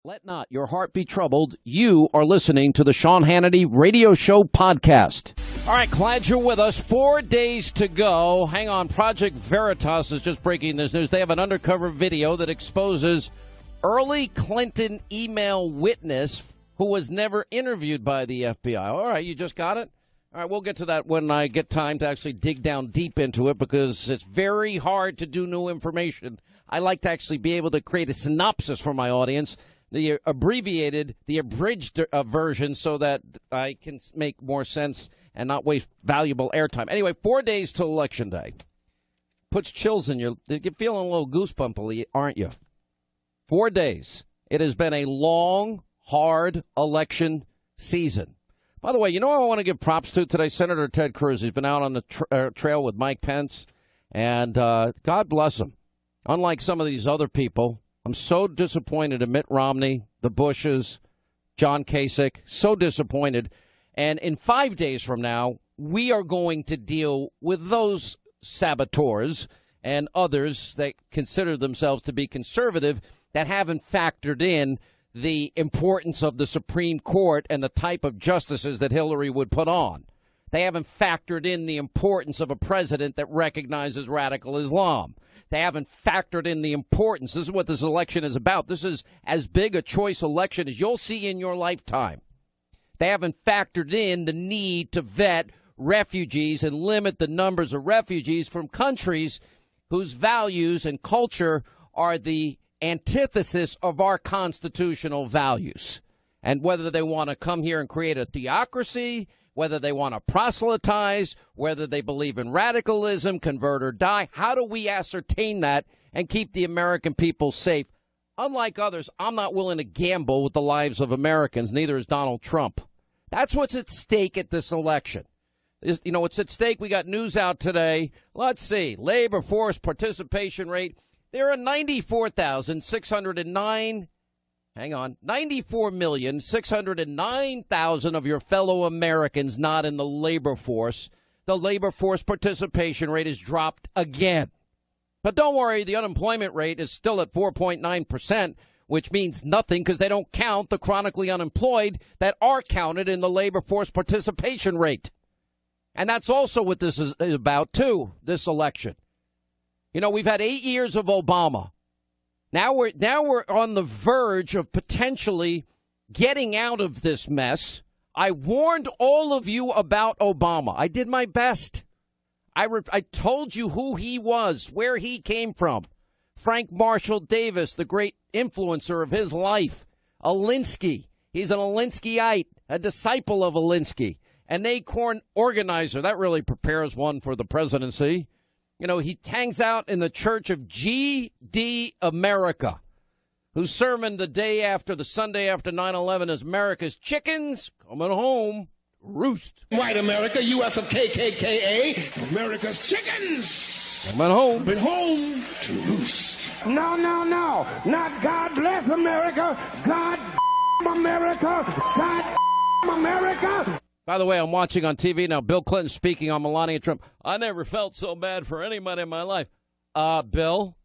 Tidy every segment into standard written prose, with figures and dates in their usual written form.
Let not your heart be troubled. You are listening to the Sean Hannity Radio Show podcast. All right, glad you're with us. 4 days to go. Hang on. Project Veritas is just breaking this news. They have an undercover video that exposes early Clinton email witness who was never interviewed by the FBI. All right, you just got it? All right, we'll get to that when I get time to actually dig down deep into it because it's very hard to do new information. I like to actually be able to create a synopsis for my audience. The abbreviated, the abridged version so that I can make more sense and not waste valuable airtime. Anyway, 4 days till Election Day. Puts chills in you. You're feeling a little goosebumpy, aren't you? 4 days. It has been a long, hard election season. By the way, you know who I want to give props to today? Senator Ted Cruz. He's been out on the trail with Mike Pence, and God bless him. Unlike some of these other people, I'm so disappointed in Mitt Romney, the Bushes, John Kasich, so disappointed. And in 5 days from now, we are going to deal with those saboteurs and others that consider themselves to be conservative that haven't factored in the importance of the Supreme Court and the type of justices that Hillary would put on. They haven't factored in the importance of a president that recognizes radical Islam. They haven't factored in the importance. This is what this election is about. This is as big a choice election as you'll see in your lifetime. They haven't factored in the need to vet refugees and limit the numbers of refugees from countries whose values and culture are the antithesis of our constitutional values. And whether they want to come here and create a theocracy, whether they want to proselytize, whether they believe in radicalism, convert or die. How do we ascertain that and keep the American people safe? Unlike others, I'm not willing to gamble with the lives of Americans. Neither is Donald Trump. That's what's at stake at this election. You know, what's at stake? We got news out today. Let's see. Labor force participation rate. There are 94,609. Hang on. 94,609,000 of your fellow Americans not in the labor force. The labor force participation rate has dropped again. But don't worry, the unemployment rate is still at 4.9%, which means nothing because they don't count the chronically unemployed that are counted in the labor force participation rate. And that's also what this is about, too, this election. You know, we've had 8 years of Obama. Now we're on the verge of potentially getting out of this mess. I warned all of you about Obama. I did my best. I told you who he was, where he came from. Frank Marshall Davis, the great influencer of his life. Alinsky. He's an Alinskyite, a disciple of Alinsky. An Acorn organizer. That really prepares one for the presidency. You know, he hangs out in the Church of G.D. America, whose sermon the day after, the Sunday after 9/11 is America's chickens coming home to roost. White America, U.S. of KKKA, America's chickens coming home to roost. No, not God bless America, God America, God America. By the way, I'm watching on TV now, Bill Clinton speaking on Melania Trump. I never felt so bad for anybody in my life. Bill,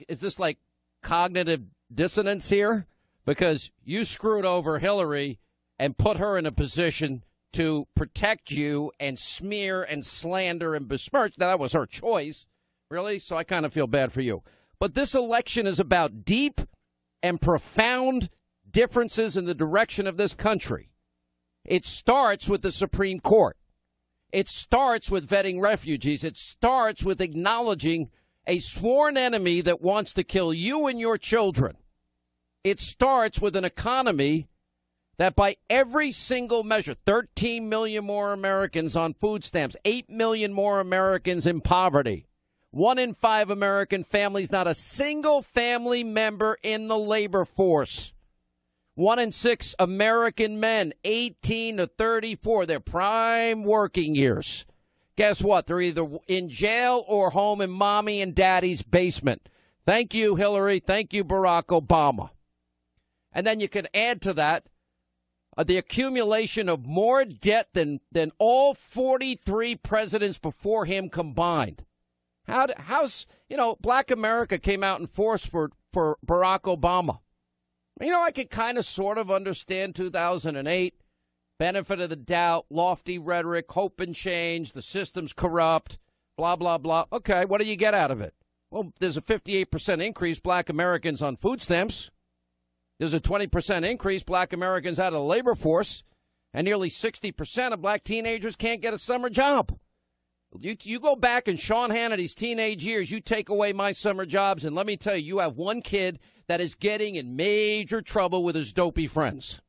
is this like cognitive dissonance here? Because you screwed over Hillary and put her in a position to protect you and smear and slander and besmirch. Now, that was her choice, really, so I kind of feel bad for you. But this election is about deep and profound differences in the direction of this country. It starts with the Supreme Court. It starts with vetting refugees. It starts with acknowledging a sworn enemy that wants to kill you and your children. It starts with an economy that by every single measure, 13 million more Americans on food stamps, 8 million more Americans in poverty, 1 in 5 American families, not a single family member in the labor force. 1 in 6 American men, 18 to 34, their prime working years. Guess what? They're either in jail or home in mommy and daddy's basement. Thank you, Hillary. Thank you, Barack Obama. And then you can add to that the accumulation of more debt than all 43 presidents before him combined. How's, Black America came out in force for Barack Obama. You know, I could kind of sort of understand 2008, benefit of the doubt, lofty rhetoric, hope and change, the system's corrupt, blah, blah, blah. Okay, what do you get out of it? Well, there's a 58% increase, black Americans on food stamps. There's a 20% increase, black Americans out of the labor force. And nearly 60% of black teenagers can't get a summer job. You go back in Sean Hannity's teenage years, you take away my summer jobs, and let me tell you, you have one kid that is getting in major trouble with his dopey friends.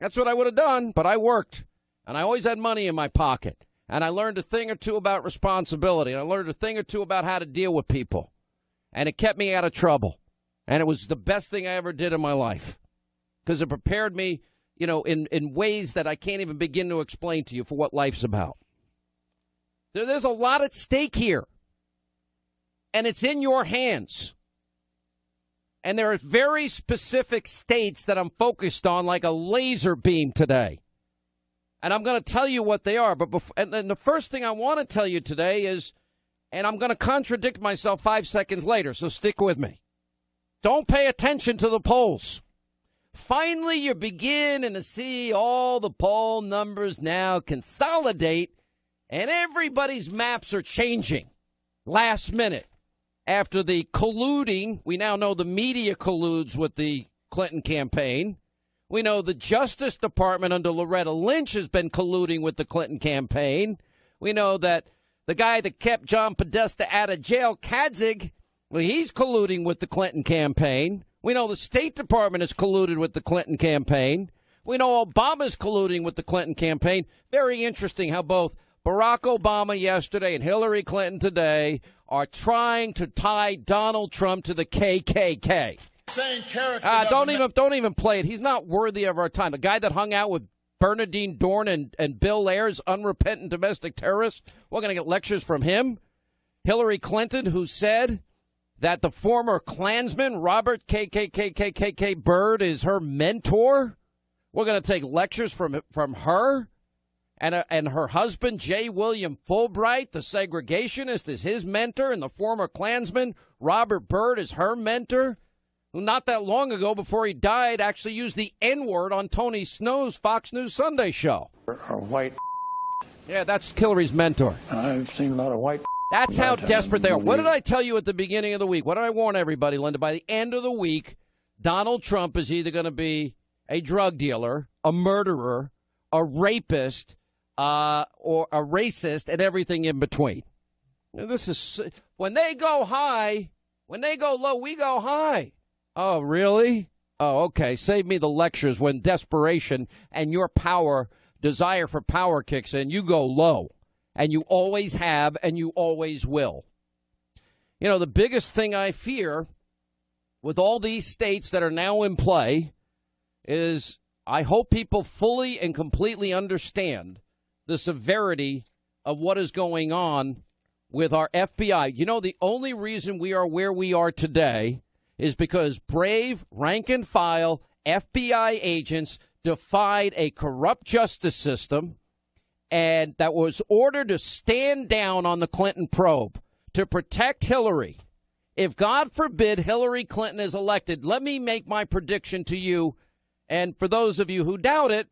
That's what I would have done, but I worked, and I always had money in my pocket, and I learned a thing or two about responsibility, and I learned a thing or two about how to deal with people, and it kept me out of trouble, and it was the best thing I ever did in my life because it prepared me, you know, in ways that I can't even begin to explain to you for what life's about. There's a lot at stake here, and it's in your hands. And there are very specific states that I'm focused on like a laser beam today. And I'm going to tell you what they are. But and then the first thing I want to tell you today is, and I'm going to contradict myself 5 seconds later, so stick with me. Don't pay attention to the polls. Finally, you're beginning to see all the poll numbers now consolidate, and everybody's maps are changing last minute. After the colluding, we now know the media colludes with the Clinton campaign. We know the Justice Department under Loretta Lynch has been colluding with the Clinton campaign. We know that the guy that kept John Podesta out of jail, Kadzig, well, he's colluding with the Clinton campaign. We know the State Department is colluded with the Clinton campaign. We know Obama's colluding with the Clinton campaign. Very interesting how both Barack Obama yesterday and Hillary Clinton today are trying to tie Donald Trump to the KKK. Same character. Don't even play it. He's not worthy of our time. A guy that hung out with Bernadine Dorn and Bill Ayers, unrepentant domestic terrorists. We're going to get lectures from him. Hillary Clinton, who said that the former Klansman Robert KKK Byrd is her mentor. We're going to take lectures from her. And her husband, J. William Fulbright, the segregationist, is his mentor, and the former Klansman, Robert Byrd, is her mentor, who not that long ago, before he died, actually used the N-word on Tony Snow's Fox News Sunday show. Or white. Yeah, that's Hillary's mentor. I've seen a lot of white. That's how desperate they are. What did I tell you at the beginning of the week? What did I warn everybody, Linda? By the end of the week, Donald Trump is either going to be a drug dealer, a murderer, a rapist, or a racist, and everything in between. This is when they go high, when they go low, we go high. Oh, really? Oh, okay. Save me the lectures when desperation and your desire for power kicks in. You go low, and you always have, and you always will. You know, the biggest thing I fear with all these states that are now in play is I hope people fully and completely understand the severity of what is going on with our FBI. You know, the only reason we are where we are today is because brave, rank-and-file FBI agents defied a corrupt justice system and that was ordered to stand down on the Clinton probe to protect Hillary. If, God forbid, Hillary Clinton is elected, let me make my prediction to you, and for those of you who doubt it,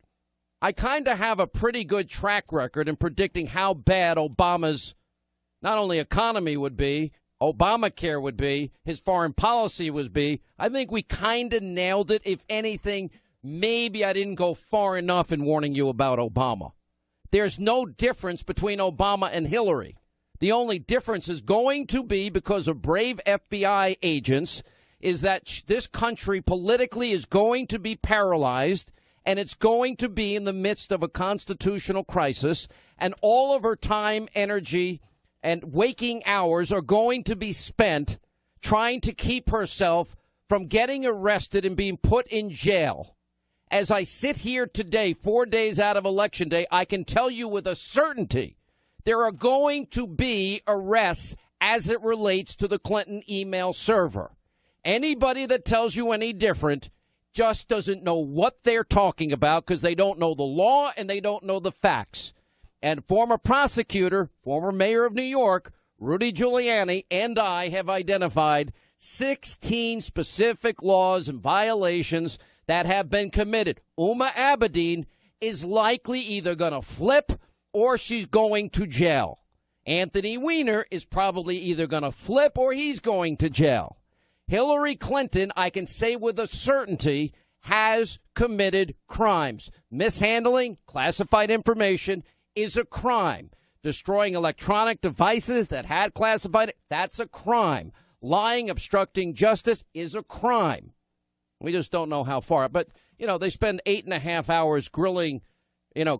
I kind of have a pretty good track record in predicting how bad Obama's not only economy would be, Obamacare would be, his foreign policy would be. I think we kind of nailed it. If anything, maybe I didn't go far enough in warning you about Obama. There's no difference between Obama and Hillary. The only difference is going to be, because of brave FBI agents, is that this country politically is going to be paralyzed. And it's going to be in the midst of a constitutional crisis, and all of her time, energy, and waking hours are going to be spent trying to keep herself from getting arrested and being put in jail. As I sit here today, 4 days out of Election Day, I can tell you with a certainty there are going to be arrests as it relates to the Clinton email server. Anybody that tells you any different just doesn't know what they're talking about because they don't know the law and they don't know the facts. And former prosecutor, former mayor of New York, Rudy Giuliani, and I have identified 16 specific laws and violations that have been committed. Uma Abedin is likely either going to flip or she's going to jail. Anthony Weiner is probably either going to flip or he's going to jail. Hillary Clinton, I can say with a certainty, has committed crimes. Mishandling classified information is a crime. Destroying electronic devices that had classified, that's a crime. Lying, obstructing justice is a crime. We just don't know how far. But, they spend 8.5 hours grilling,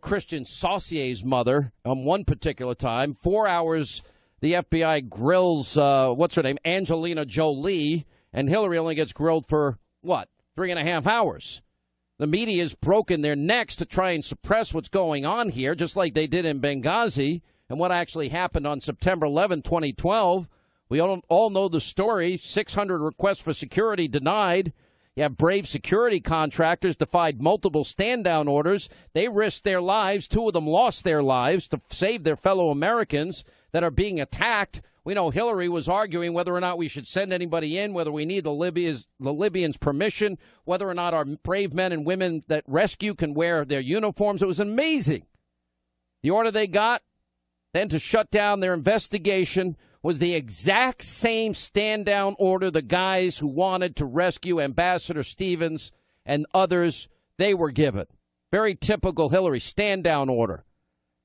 Christian Sausier's mother on one particular time. 4 hours the FBI grills, what's her name, Angelina Jolie, and Hillary only gets grilled for, 3.5 hours. The media has broken their necks to try and suppress what's going on here, just like they did in Benghazi and what actually happened on September 11, 2012. We all know the story. 600 requests for security denied. You have brave security contractors defied multiple stand-down orders. They risked their lives. 2 of them lost their lives to save their fellow Americans that are being attacked. We know Hillary was arguing whether or not we should send anybody in, whether we need the Libyans' permission, whether or not our brave men and women that rescue can wear their uniforms. It was amazing. The order they got then to shut down their investigation was the exact same stand-down order the guys who wanted to rescue Ambassador Stevens and others, they were given. Very typical Hillary stand-down order.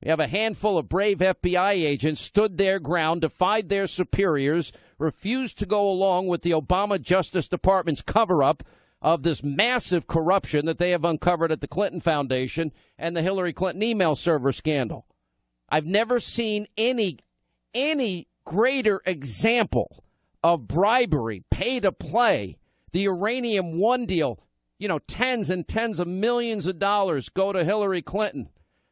We have a handful of brave FBI agents stood their ground, defied their superiors, refused to go along with the Obama Justice Department's cover-up of this massive corruption that they have uncovered at the Clinton Foundation and the Hillary Clinton email server scandal. I've never seen any greater example of bribery, pay to play. The Uranium One deal, tens and tens of millions of dollars go to Hillary Clinton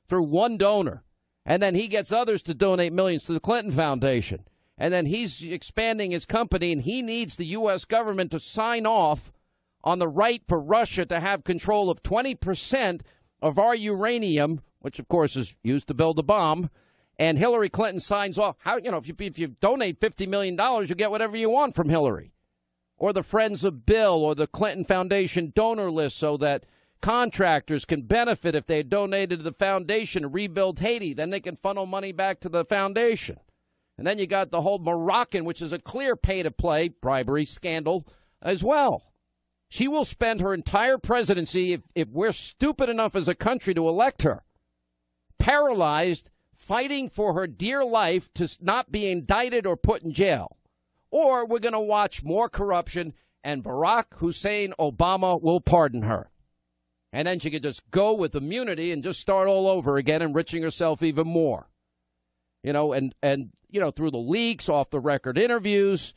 through one donor. And then he gets others to donate millions to the Clinton Foundation. And then he's expanding his company, and he needs the U.S. government to sign off on the right for Russia to have control of 20% of our uranium, which, of course, is used to build a bomb. And Hillary Clinton signs off. If you donate $50 million, you get whatever you want from Hillary. Or the Friends of Bill or the Clinton Foundation donor list so that contractors can benefit if they donated to the foundation to rebuild Haiti. Then they can funnel money back to the foundation. And then you got the whole Moroccan, which is a clear pay-to-play bribery scandal as well. She will spend her entire presidency, if we're stupid enough as a country to elect her, paralyzed, fighting for her dear life to not be indicted or put in jail. Or we're going to watch more corruption, and Barack Hussein Obama will pardon her. And then she could just go with immunity and just start all over again, enriching herself even more. And through the leaks, off-the-record interviews,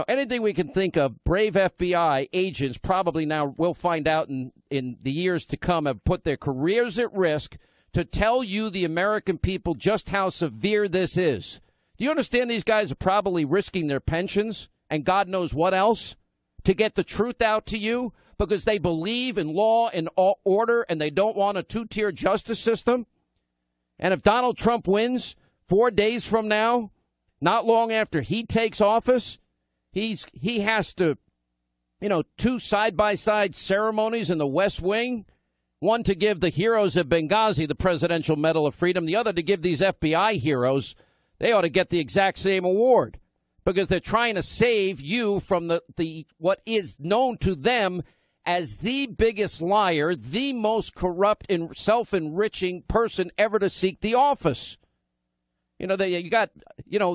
anything we can think of, brave FBI agents probably now will find out in the years to come have put their careers at risk to tell you, the American people, just how severe this is. Do you understand these guys are probably risking their pensions and God knows what else to get the truth out to you because they believe in law and order and they don't want a two-tier justice system? And if Donald Trump wins 4 days from now, not long after he takes office, he has to, 2 side-by-side ceremonies in the West Wing. One to give the heroes of Benghazi the Presidential Medal of Freedom. The other to give these FBI heroes. They ought to get the exact same award because they're trying to save you from the what is known to them as the biggest liar, the most corrupt and self-enriching person ever to seek the office. You got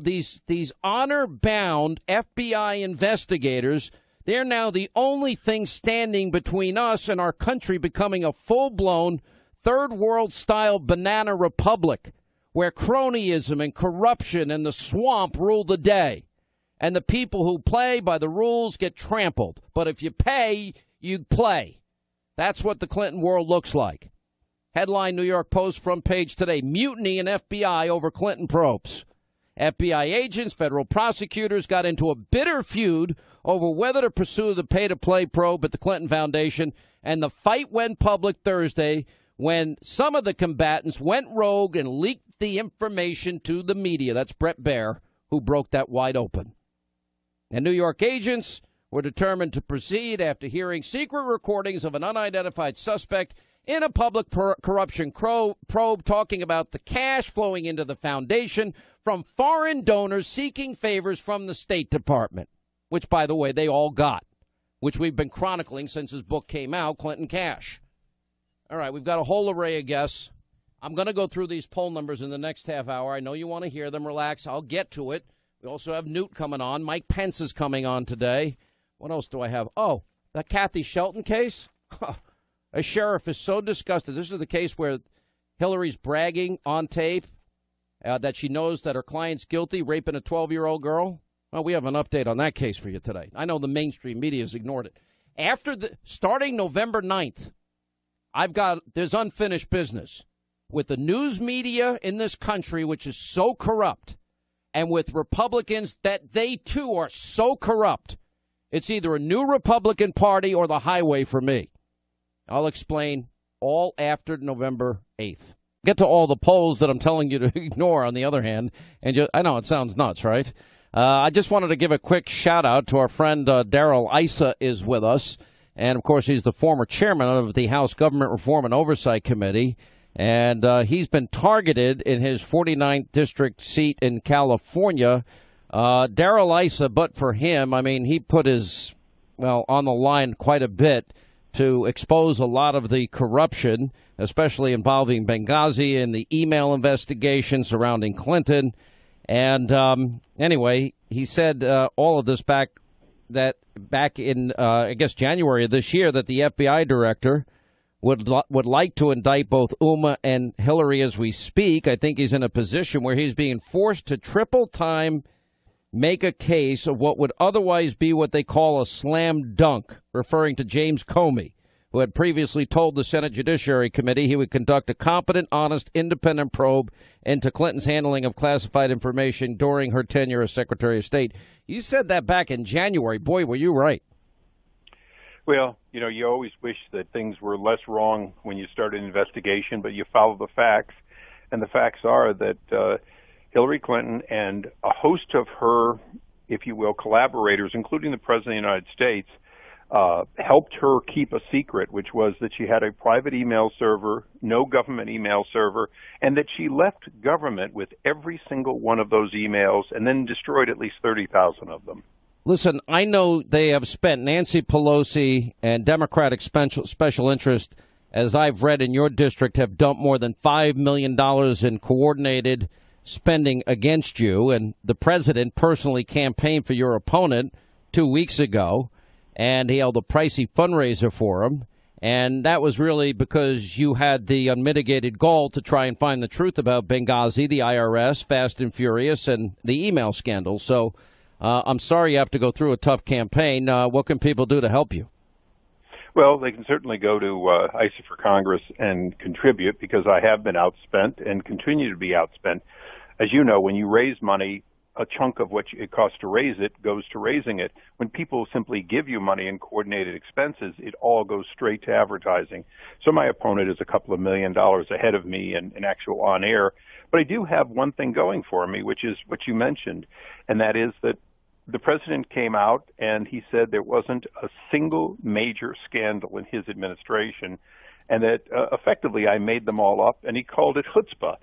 these honor-bound FBI investigators. They're now the only thing standing between us and our country becoming a full-blown third-world-style banana republic where cronyism and corruption and the swamp rule the day. And the people who play by the rules get trampled. But if you pay, you play. That's what the Clinton world looks like. Headline New York Post front page today, mutiny in FBI over Clinton probes. FBI agents, federal prosecutors got into a bitter feud over whether to pursue the pay-to-play probe at the Clinton Foundation, and the fight went public Thursday when some of the combatants went rogue and leaked the information to the media. That's Brett Baer, who broke that wide open. And New York agents were determined to proceed after hearing secret recordings of an unidentified suspect in a public corruption probe talking about the cash flowing into the foundation from foreign donors seeking favors from the State Department, which, by the way, they all got, which we've been chronicling since his book came out, Clinton Cash. All right, we've got a whole array of guests. I'm going to go through these poll numbers in the next half hour. I know you want to hear them. Relax. I'll get to it. We also have Newt coming on. Mike Pence is coming on today. What else do I have? Oh, that Kathy Shelton case? A sheriff is so disgusted. This is the case where Hillary's bragging on tape that she knows that her client's guilty, raping a 12-year-old girl. Well, we have an update on that case for you today. I know the mainstream media has ignored it. Starting November 9th, there's unfinished business with the news media in this country, which is so corrupt, and with Republicans that they, too, are so corrupt. It's either a new Republican Party or the highway for me. I'll explain all after November 8th. Get to all the polls that I'm telling you to ignore, on the other hand. And I know it sounds nuts, right? I just wanted to give a quick shout-out to our friend Darrell Issa is with us. And, of course, he's the former chairman of the House Government Reform and Oversight Committee. And he's been targeted in his 49th district seat in California. Darrell Issa, but for him, I mean, he put his, on the line quite a bit to expose a lot of the corruption, especially involving Benghazi and the email investigation surrounding Clinton. And anyway, he said all of this back in, I guess, January of this year, that the FBI director would like to indict both Uma and Hillary as we speak. I think he's in a position where he's being forced to triple time make a case of what would otherwise be what they call a slam dunk, referring to James Comey, who had previously told the Senate Judiciary Committee he would conduct a competent, honest, independent probe into Clinton's handling of classified information during her tenure as Secretary of State. You said that back in January. Boy, were you right. Well, you always wish that things were less wrong when you start an investigation, but you follow the facts. And the facts are that Hillary Clinton and a host of her, if you will, collaborators, including the President of the United States, helped her keep a secret, which was that she had a private email server, no government email server, and that she left government with every single one of those emails and then destroyed at least 30,000 of them. Listen, I know they have spent, Nancy Pelosi and Democratic special interest, as I've read in your district, have dumped more than $5 million in coordinated spending against you. And the president personally campaigned for your opponent 2 weeks ago, and he held a pricey fundraiser for him. And that was really because you had the unmitigated goal to try and find the truth about Benghazi, the IRS, Fast and Furious, and the email scandal. So I'm sorry you have to go through a tough campaign. What can people do to help you? Well, they can certainly go to ISA for Congress and contribute, because I have been outspent and continue to be outspent. As you know, when you raise money, a chunk of what it costs to raise it goes to raising it. When people simply give you money in coordinated expenses, it all goes straight to advertising. So my opponent is a couple of $1 million ahead of me in actual on air. But I do have one thing going for me, which is what you mentioned, and that is that the president came out and he said there wasn't a single major scandal in his administration, and that effectively I made them all up, and he called it chutzpah.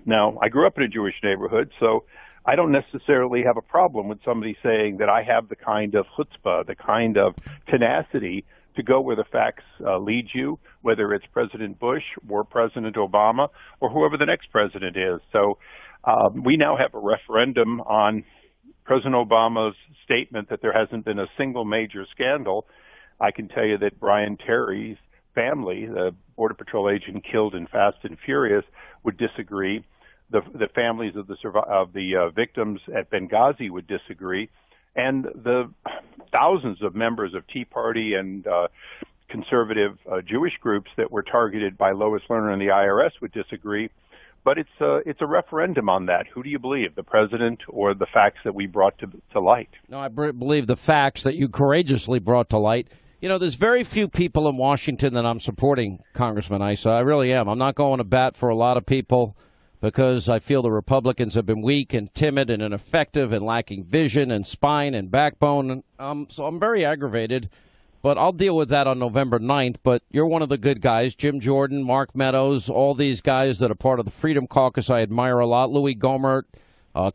Now, I grew up in a Jewish neighborhood, so I don't necessarily have a problem with somebody saying that I have the kind of chutzpah, the kind of tenacity to go where the facts lead you, whether it's President Bush or President Obama or whoever the next president is. So we now have a referendum on President Obama's statement that there hasn't been a single major scandal. I can tell you that Brian Terry's family, the Border Patrol agent killed in Fast and Furious, would disagree. The families of the victims at Benghazi would disagree, and the thousands of members of Tea Party and conservative Jewish groups that were targeted by Lois Lerner and the IRS would disagree. But it's a referendum on that. Who do you believe, the president or the facts that we brought to light? No, I believe the facts that you courageously brought to light. There's very few people in Washington that I'm supporting, Congressman Issa. I really am. I'm not going to bat for a lot of people, because I feel the Republicans have been weak and timid and ineffective and lacking vision and spine and backbone. So I'm very aggravated, but I'll deal with that on November 9th. But you're one of the good guys, Jim Jordan, Mark Meadows, all these guys that are part of the Freedom Caucus I admire a lot. Louis Gohmert,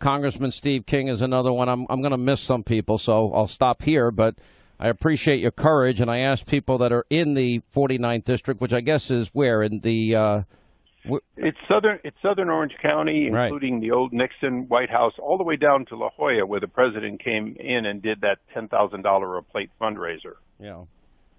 Congressman Steve King is another one. I'm going to miss some people, so I'll stop here. But I appreciate your courage, and I ask people that are in the 49th District, which I guess is where? In the It's southern Orange County, including the old Nixon White House, all the way down to La Jolla, where the president came in and did that $10,000 a plate fundraiser. Yeah.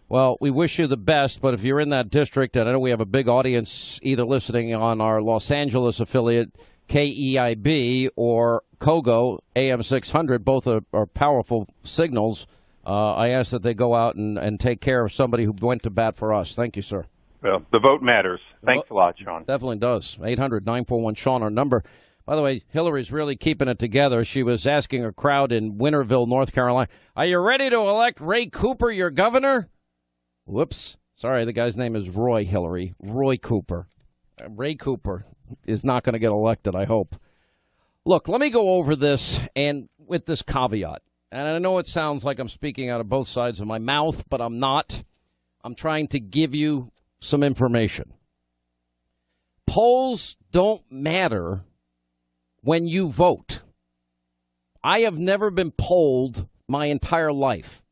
Well, we wish you the best, but if you're in that district, and I know we have a big audience either listening on our Los Angeles affiliate, KEIB, or KOGO, AM 600, both are powerful signals. I ask that they go out and take care of somebody who went to bat for us. Thank you, sir. Well, the vote matters. Thanks a lot, Sean. Definitely does. 800-941-SEAN, our number. By the way, Hillary's really keeping it together. She was asking a crowd in Winterville, North Carolina, are you ready to elect Ray Cooper your governor? Whoops. Sorry, the guy's name is Roy, Hillary. Roy Cooper. Ray Cooper is not going to get elected, I hope. Look, let me go over this and with this caveat. And I know it sounds like I'm speaking out of both sides of my mouth, but I'm not. I'm trying to give you some information. Polls don't matter when you vote. I have never been polled my entire life.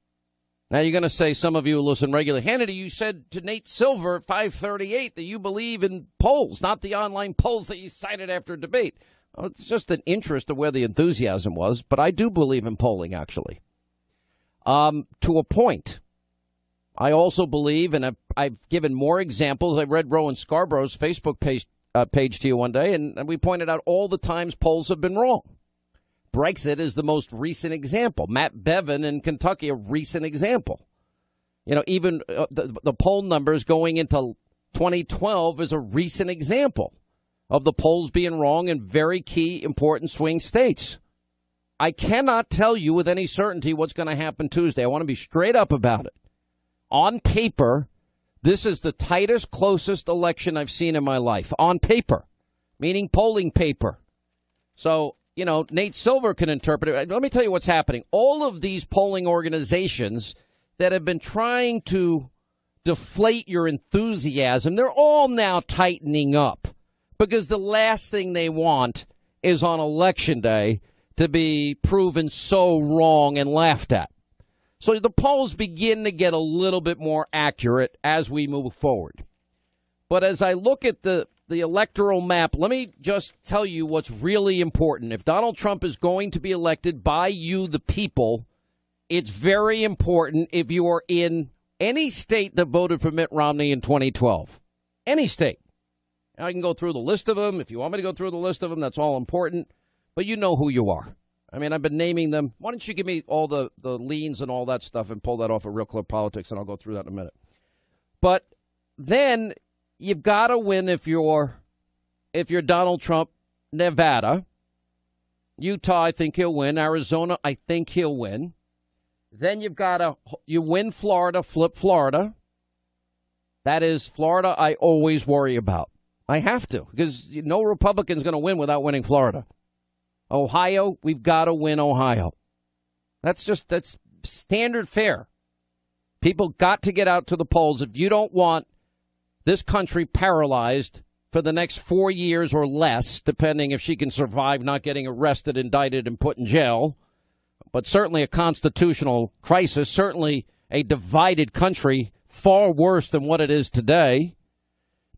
Now, you're going to say, some of you who listen regularly, Hannity, you said to Nate Silver at 538 that you believe in polls, not the online polls that you cited after debate. Well, it's just an interest of where the enthusiasm was, but I do believe in polling, actually. To a point. I also believe, and I've given more examples. I read Rowan Scarborough's Facebook page to you one day, and we pointed out all the times polls have been wrong. Brexit is the most recent example. Matt Bevin in Kentucky, a recent example. You know, even the poll numbers going into 2012 is a recent example of the polls being wrong in very key, important swing states. I cannot tell you with any certainty what's going to happen Tuesday. I want to be straight up about it. On paper, this is the tightest, closest election I've seen in my life. On paper, meaning polling paper. So, you know, Nate Silver can interpret it. Let me tell you what's happening. All of these polling organizations that have been trying to deflate your enthusiasm, they're all now tightening up because the last thing they want is on Election Day to be proven so wrong and laughed at. So the polls begin to get a little bit more accurate as we move forward. But as I look at the electoral map, let me just tell you what's really important. If Donald Trump is going to be elected by you, the people, it's very important if you are in any state that voted for Mitt Romney in 2012. Any state. I can go through the list of them. If you want me to go through the list of them, that's all important. But you know who you are. I mean, I've been naming them. Why don't you give me all the leans and all that stuff and pull that off of Real Clear Politics, and I'll go through that in a minute. But then you've got to win if you're Donald Trump. Nevada. Utah, I think he'll win. Arizona, I think he'll win. Then you win Florida, flip Florida. That is Florida I always worry about. I have to, because no Republican's going to win without winning Florida. Ohio, we've got to win Ohio. That's standard fare. People got to get out to the polls. If you don't want this country paralyzed for the next 4 years or less, depending if she can survive not getting arrested, indicted, and put in jail, but certainly a constitutional crisis, certainly a divided country, far worse than what it is today.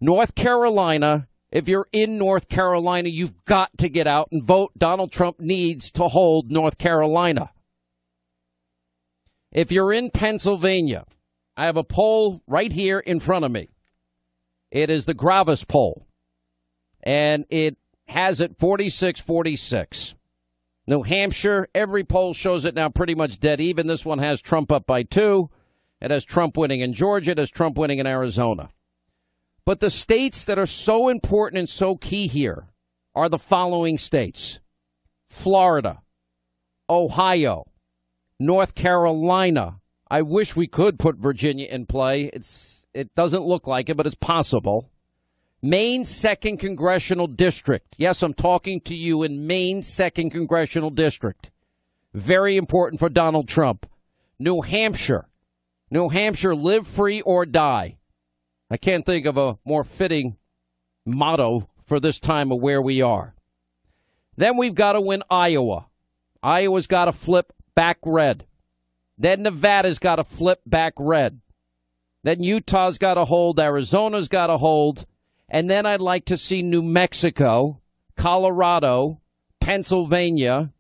North Carolina, if you're in North Carolina, you've got to get out and vote. Donald Trump needs to hold North Carolina. If you're in Pennsylvania, I have a poll right here in front of me. It is the Gravis poll, and it has it 46-46. New Hampshire, every poll shows it now pretty much dead even. This one has Trump up by 2. It has Trump winning in Georgia. It has Trump winning in Arizona. But the states that are so important and so key here are the following states: Florida, Ohio, North Carolina. I wish we could put Virginia in play. It doesn't look like it, but it's possible. Maine's 2nd Congressional District. Yes, I'm talking to you in Maine's 2nd Congressional District. Very important for Donald Trump. New Hampshire. New Hampshire, live free or die. I can't think of a more fitting motto for this time of where we are. Then we've got to win Iowa. Iowa's got to flip back red. Then Nevada's got to flip back red. Then Utah's got to hold. Arizona's got to hold. And then I'd like to see New Mexico, Colorado, Pennsylvania,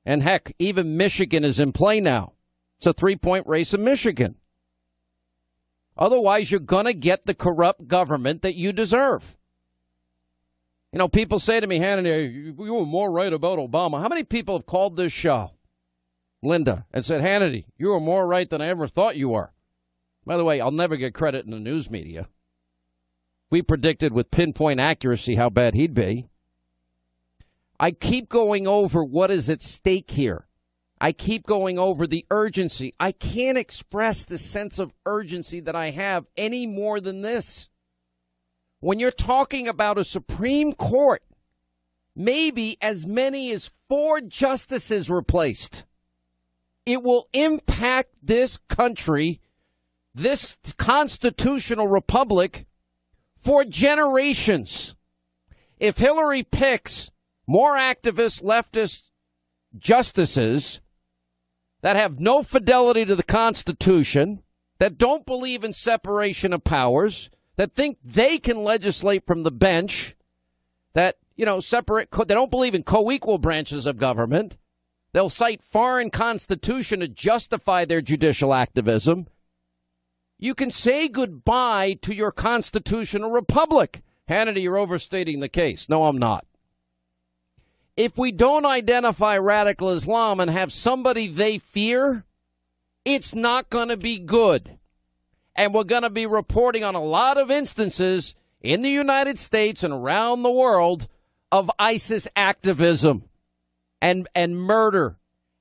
and heck, even Michigan is in play now. It's a 3-point race in Michigan. Otherwise, you're going to get the corrupt government that you deserve. You know, people say to me, Hannity, you were more right about Obama. How many people have called this show, Linda, and said, Hannity, you were more right than I ever thought you were? By the way, I'll never get credit in the news media. We predicted with pinpoint accuracy how bad he'd be. I keep going over what is at stake here. I keep going over the urgency. I can't express the sense of urgency that I have any more than this. When you're talking about a Supreme Court, maybe as many as 4 justices replaced, it will impact this country, this constitutional republic, for generations. If Hillary picks more activist leftist justices that have no fidelity to the Constitution, that don't believe in separation of powers, that think they can legislate from the bench, that, you know, they don't believe in co-equal branches of government, they'll cite foreign constitution to justify their judicial activism, you can say goodbye to your constitutional republic. Hannity, you're overstating the case. No, I'm not. If we don't identify radical Islam and have somebody they fear, it's not going to be good. And we're going to be reporting on a lot of instances in the United States and around the world of ISIS activism and murder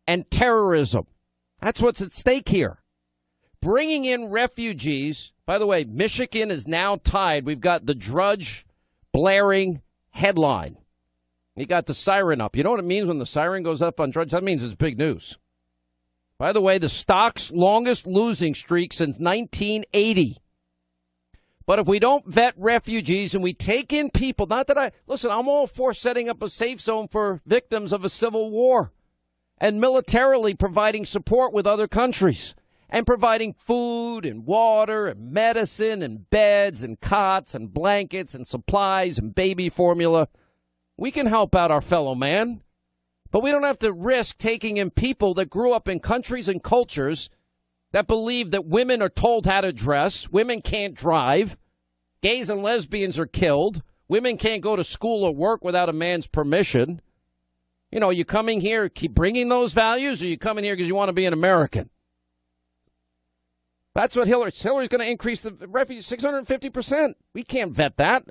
and terrorism. That's what's at stake here. Bringing in refugees. By the way, Michigan is now tied. We've got the Drudge blaring headline. You got the siren up. You know what it means when the siren goes up on Drudge? That means it's big news. By the way, the stock's longest losing streak since 1980. But if we don't vet refugees and we take in people, listen, I'm all for setting up a safe zone for victims of a civil war and militarily providing support with other countries and providing food and water and medicine and beds and cots and blankets and supplies and baby formula. We can help out our fellow man, but we don't have to risk taking in people that grew up in countries and cultures that believe that women are told how to dress, women can't drive, gays and lesbians are killed, women can't go to school or work without a man's permission. You know, are you coming here, keep bringing those values, or are you coming here because you want to be an American? That's what Hillary's going to increase the refugees 650%. We can't vet that.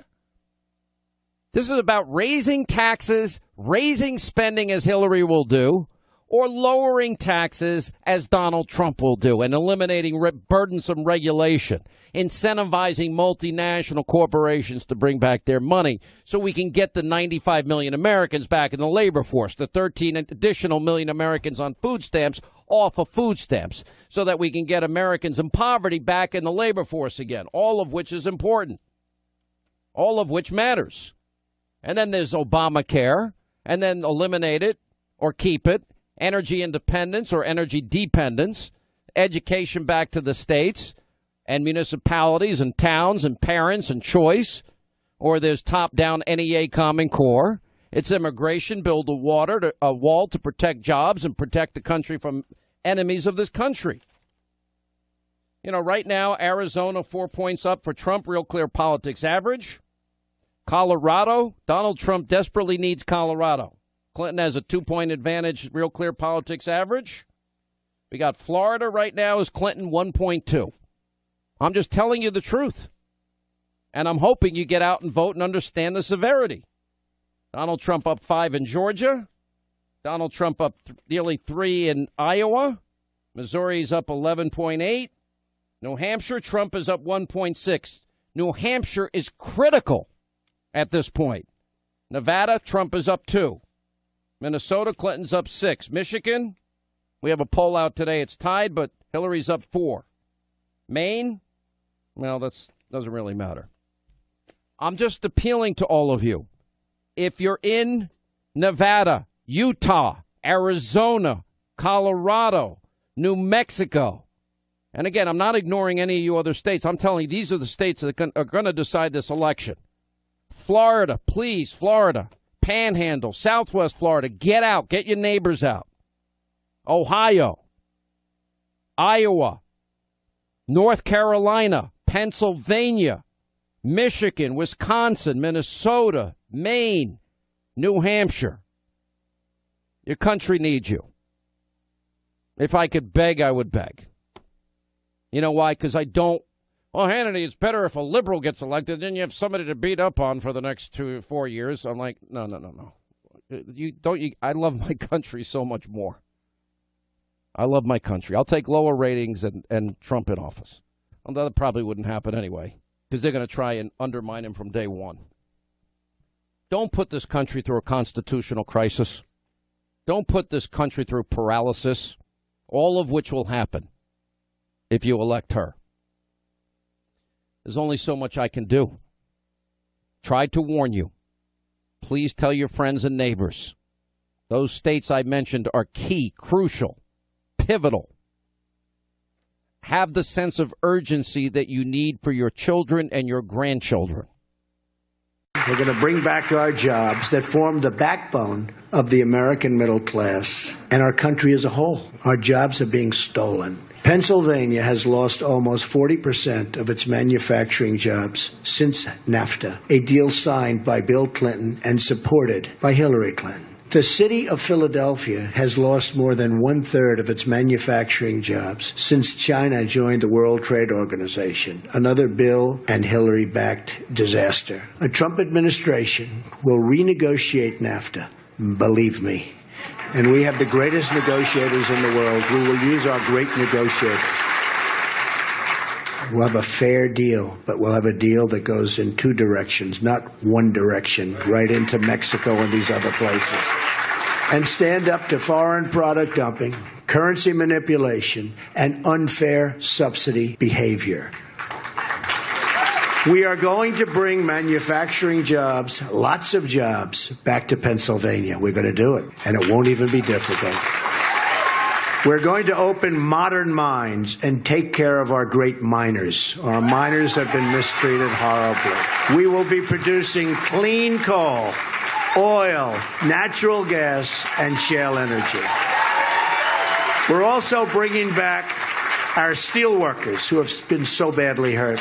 This is about raising taxes, raising spending as Hillary will do, or lowering taxes as Donald Trump will do, and eliminating burdensome regulation, incentivizing multinational corporations to bring back their money so we can get the 95 million Americans back in the labor force, the 13 additional million Americans on food stamps off of food stamps, so that we can get Americans in poverty back in the labor force again, all of which is important, all of which matters. And then there's Obamacare, and then eliminate it or keep it, energy independence or energy dependence, education back to the states and municipalities and towns and parents and choice, or there's top-down NEA Common Core. It's immigration, build a wall to protect jobs and protect the country from enemies of this country. You know, right now, Arizona 4 points up for Trump, real clear politics average. Colorado, Donald Trump desperately needs Colorado. Clinton has a 2-point advantage, real clear politics average. We got Florida right now is Clinton 1.2. I'm just telling you the truth. And I'm hoping you get out and vote and understand the severity. Donald Trump up 5 in Georgia. Donald Trump up nearly 3 in Iowa. Missouri's up 11.8. New Hampshire, Trump is up 1.6. New Hampshire is critical at this point. Nevada, Trump is up 2. Minnesota, Clinton's up 6. Michigan, we have a poll out today. It's tied, but Hillary's up 4. Maine, well, that doesn't really matter. I'm just appealing to all of you. If you're in Nevada, Utah, Arizona, Colorado, New Mexico, and again, I'm not ignoring any of you other states. I'm telling you, these are the states that are going to decide this election. Florida, please, Florida, Panhandle, Southwest Florida, get out, get your neighbors out. Ohio, Iowa, North Carolina, Pennsylvania, Michigan, Wisconsin, Minnesota, Maine, New Hampshire. Your country needs you. If I could beg, I would beg. You know why? Because I don't. Well, Hannity, it's better if a liberal gets elected, then you have somebody to beat up on for the next 2 or 4 years. I'm like, no. I love my country so much more. I love my country. I'll take lower ratings and Trump in office. Although that probably wouldn't happen anyway, because they're going to try and undermine him from day one. Don't put this country through a constitutional crisis. Don't put this country through paralysis, all of which will happen if you elect her. There's only so much I can do. Tried to warn you. Please tell your friends and neighbors. Those states I mentioned are key, crucial, pivotal. Have the sense of urgency that you need for your children and your grandchildren. We're going to bring back our jobs that form the backbone of the American middle class and our country as a whole. Our jobs are being stolen. Pennsylvania has lost almost 40% of its manufacturing jobs since NAFTA, a deal signed by Bill Clinton and supported by Hillary Clinton. The city of Philadelphia has lost more than 1/3 of its manufacturing jobs since China joined the World Trade Organization, another Bill and Hillary-backed disaster. A Trump administration will renegotiate NAFTA, believe me. And we have the greatest negotiators in the world. We will use our great negotiators. We'll have a fair deal, but we'll have a deal that goes in 2 directions, not one direction, right into Mexico and these other places. And stand up to foreign product dumping, currency manipulation, and unfair subsidy behavior. We are going to bring manufacturing jobs, lots of jobs, back to Pennsylvania. We're going to do it, and it won't even be difficult. We're going to open modern mines and take care of our great miners. Our miners have been mistreated horribly. We will be producing clean coal, oil, natural gas, and shale energy. We're also bringing back our steel workers who have been so badly hurt,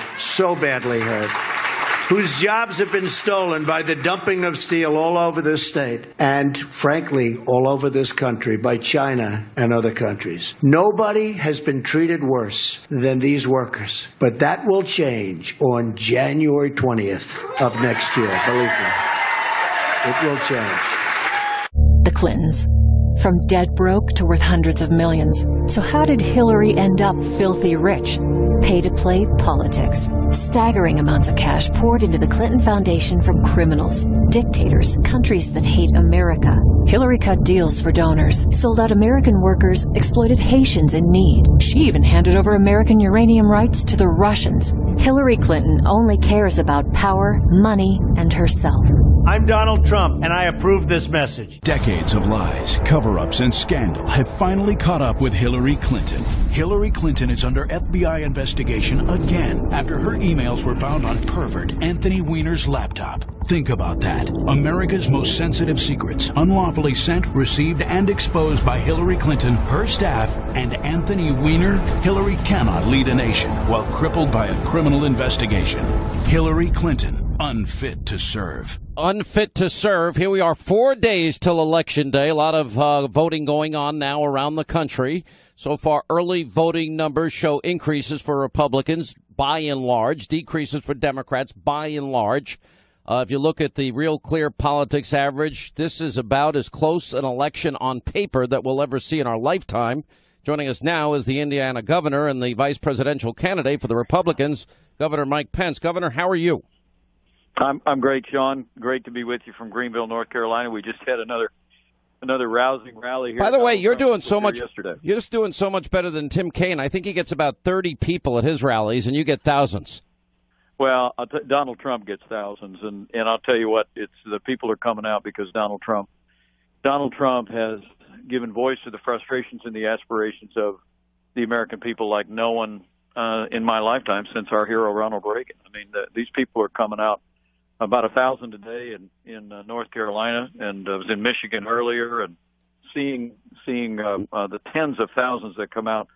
whose jobs have been stolen by the dumping of steel all over this state and, frankly, all over this country by China and other countries. Nobody has been treated worse than these workers, but that will change on January 20th of next year, believe me. It will change. The Clintons. From dead broke to worth hundreds of millions. So how did Hillary end up filthy rich? Pay-to-play politics. Staggering amounts of cash poured into the Clinton Foundation from criminals, dictators, countries that hate America. Hillary cut deals for donors, sold out American workers, exploited Haitians in need. She even handed over American uranium rights to the Russians. Hillary Clinton only cares about power, money, and herself. I'm Donald Trump, and I approve this message. Decades of lies, cover-ups, and scandal have finally caught up with Hillary Clinton. Hillary Clinton is under FBI investigation again after her emails were found on pervert Anthony Weiner's laptop. Think about that. America's most sensitive secrets, unlawfully sent, received, and exposed by Hillary Clinton, her staff, and Anthony Weiner. Hillary cannot lead a nation while crippled by a criminal investigation. Hillary Clinton, unfit to serve. Unfit to serve. Here we are, 4 days till Election Day. A lot of voting going on now around the country. So far, early voting numbers show increases for Republicans by and large, decreases for Democrats by and large. If you look at the Real Clear Politics average, this is about as close an election on paper that we'll ever see in our lifetime. Joining us now is the Indiana governor and the vice presidential candidate for the Republicans, Governor Mike Pence. Governor, how are you? I'm great, Sean. Great to be with you from Greenville, North Carolina. We just had another rousing rally here. By the way, you're doing so much. Yesterday. You're just doing so much better than Tim Kaine. I think he gets about 30 people at his rallies, and you get thousands. Well, Donald Trump gets thousands, and I'll tell you what, it's the people are coming out because Donald Trump has given voice to the frustrations and the aspirations of the American people like no one in my lifetime since our hero Ronald Reagan. I mean, these people are coming out about 1,000 a day in North Carolina, and I was in Michigan earlier, and seeing the tens of thousands that come out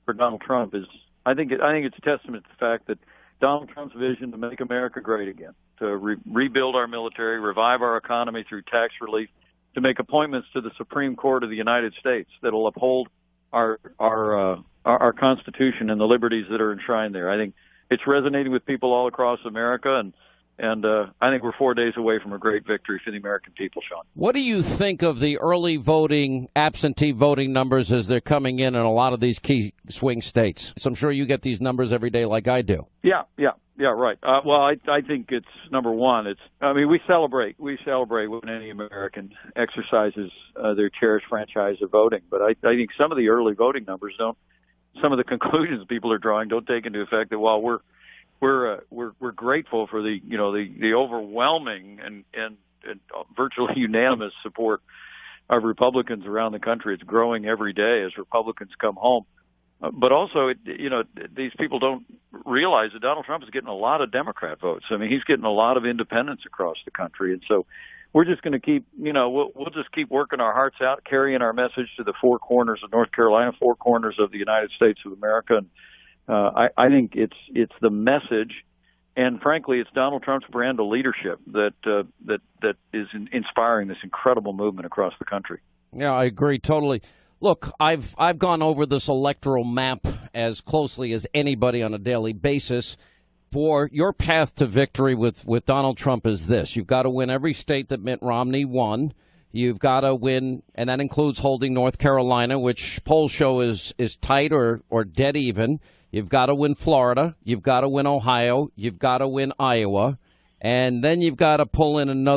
for Donald Trump is, I think it's a testament to the fact that Donald Trump's vision to make America great again, to rebuild our military, revive our economy through tax relief, to make appointments to the Supreme Court of the United States that will uphold our Constitution and the liberties that are enshrined there. I think it's resonating with people all across America, and I think we're 4 days away from a great victory for the American people, Sean. What do you think of the early voting, absentee voting numbers as they're coming in a lot of these key swing states? So I'm sure you get these numbers every day like I do. Yeah, right. Well, I think it's number one. We celebrate when any American exercises their cherished franchise of voting. But I think some of the early voting numbers some of the conclusions people are drawing don't take into effect that while we're grateful for the overwhelming and virtually unanimous support of Republicans around the country. It's growing every day as Republicans come home. But also, these people don't realize that Donald Trump is getting a lot of Democrat votes. I mean, he's getting a lot of independents across the country. And so we're just going to keep, we'll just keep working our hearts out, carrying our message to the four corners of North Carolina, four corners of the United States of America. And I think it's the message, and frankly, it's Donald Trump's brand of leadership that is inspiring this incredible movement across the country. Yeah, I agree totally. Look, I've gone over this electoral map as closely as anybody on a daily basis. For your path to victory with Donald Trump is this: you've got to win every state that Mitt Romney won. You've got to win, and that includes holding North Carolina, which polls show is tight or dead even. You've got to win Florida. You've got to win Ohio. You've got to win Iowa. And then you've got to pull in Maine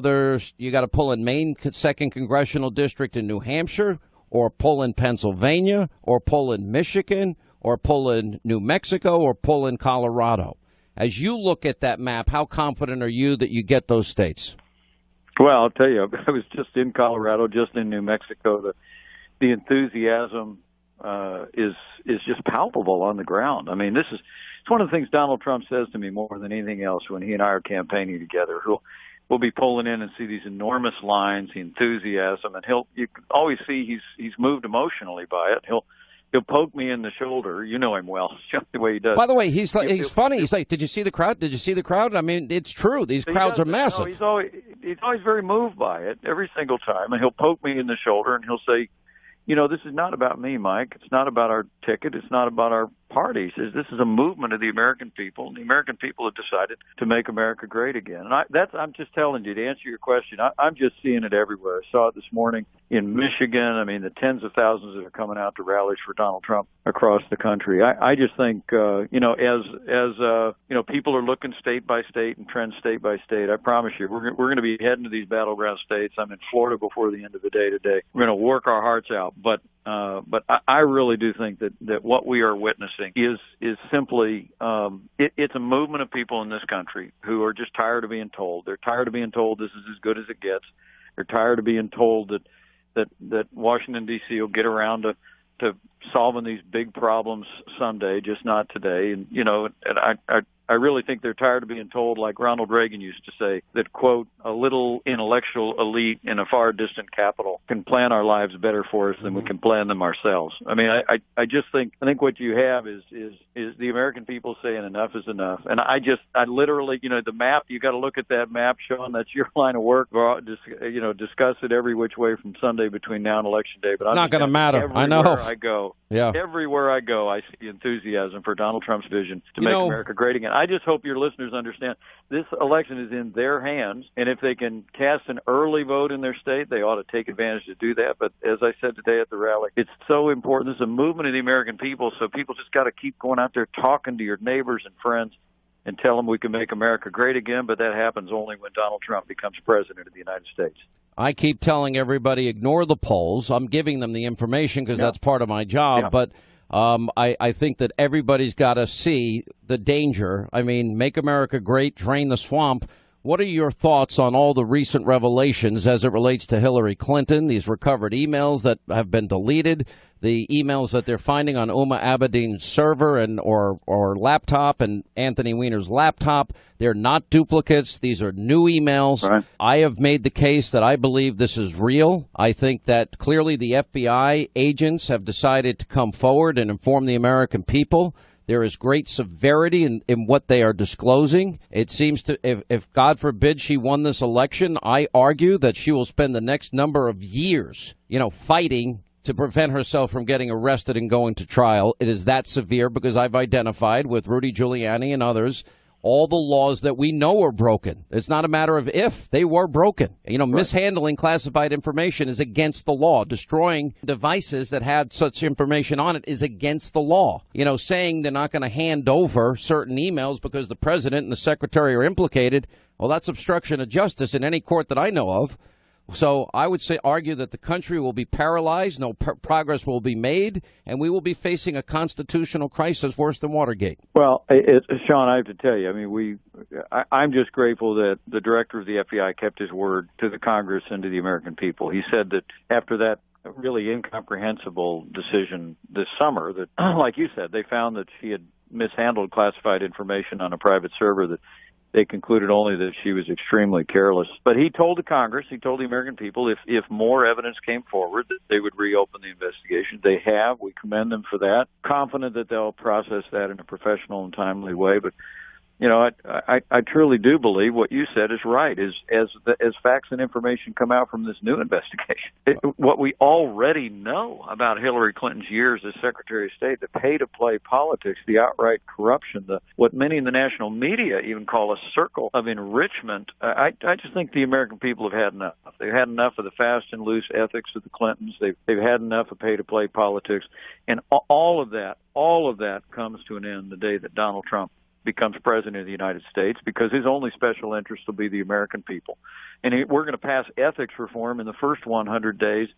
2nd Congressional District in New Hampshire, or pull in Pennsylvania, or pull in Michigan, or pull in New Mexico, or pull in Colorado. As you look at that map, how confident are you that you get those states? Well, I'll tell you, I was just in Colorado, just in New Mexico. The enthusiasm is just palpable on the ground. I mean, it's one of the things Donald Trump says to me more than anything else when he and I are campaigning together. We'll be pulling in and see these enormous lines, the enthusiasm, and you can always see he's moved emotionally by it. He'll poke me in the shoulder. You know him well, just the way he does. By the way, he's funny. He's like, "Did you see the crowd? Did you see the crowd?" I mean, it's true. These crowds are massive. No, he's always very moved by it every single time, and he'll poke me in the shoulder and he'll say, this is not about me, Mike. It's not about our ticket. It's not about our party. He says this is a movement of the American people, and the American people have decided to make America great again. And I'm just telling you, to answer your question, I'm just seeing it everywhere. I saw it this morning in Michigan. I mean, the tens of thousands that are coming out to rallies for Donald Trump across the country. I just think, as people are looking state by state and trends state by state, I promise you, we're going to be heading to these battleground states. I'm in Florida before the end of the day today. We're going to work our hearts out. But I really do think that what we are witnessing is simply it's a movement of people in this country who are just tired of being told. They're tired of being told this is as good as it gets. They're tired of being told that Washington, D.C. will get around to solving these big problems someday, just not today. And I really think they're tired of being told, like Ronald Reagan used to say, that, quote, a little intellectual elite in a far distant capital can plan our lives better for us than we can plan them ourselves. I mean, I think what you have is the American people saying enough is enough. And I literally, the map, you got to look at that map, Sean. That's your line of work. Discuss it every which way from Sunday between now and Election Day. But it's not going to matter. I know. Everywhere I go, I see enthusiasm for Donald Trump's vision to make America great again. I just hope your listeners understand this election is in their hands, and if they can cast an early vote in their state, they ought to take advantage to do that. But as I said today at the rally, it's so important. This is a movement of the American people, so people just got to keep going out there talking to your neighbors and friends and tell them we can make America great again, but that happens only when Donald Trump becomes president of the United States. I keep telling everybody, ignore the polls. I'm giving them the information because that's part of my job. But I think that everybody's got to see the danger. I mean, make America great, drain the swamp. What are your thoughts on all the recent revelations as it relates to Hillary Clinton, these recovered emails that have been deleted, the emails that they're finding on Uma Abedin's server and or laptop and Anthony Weiner's laptop? They're not duplicates. These are new emails. Right. I have made the case that I believe this is real. I think that clearly the FBI agents have decided to come forward and inform the American people. There is great severity in what they are disclosing. It seems to, if God forbid she won this election, I argue that she will spend the next number of years, fighting to prevent herself from getting arrested and going to trial. It is that severe because I've identified with Rudy Giuliani and others all the laws that we know are broken. It's not a matter of if, they were broken. Mishandling classified information is against the law. Destroying devices that had such information on it is against the law. Saying they're not going to hand over certain emails because the president and the secretary are implicated, well, that's obstruction of justice in any court that I know of. So I would argue that the country will be paralyzed, no progress will be made, and we will be facing a constitutional crisis worse than Watergate. Well, Sean, I have to tell you, I'm just grateful that the director of the FBI kept his word to the Congress and to the American people. He said that after that really incomprehensible decision this summer, that, like you said, they found that she had mishandled classified information on a private server, that they concluded only that she was extremely careless. But he told the Congress, he told the American people, if more evidence came forward, that they would reopen the investigation. They have. We commend them for that. Confident that they'll process that in a professional and timely way. But, I truly do believe what you said is right. As facts and information come out from this new investigation, what we already know about Hillary Clinton's years as Secretary of State, the pay-to-play politics, the outright corruption, what many in the national media even call a circle of enrichment, I just think the American people have had enough. They've had enough of the fast and loose ethics of the Clintons. They've had enough of pay-to-play politics, and all of that comes to an end the day that Donald Trump becomes president of the United States, because his only special interest will be the American people. And we're going to pass ethics reform in the first 100 days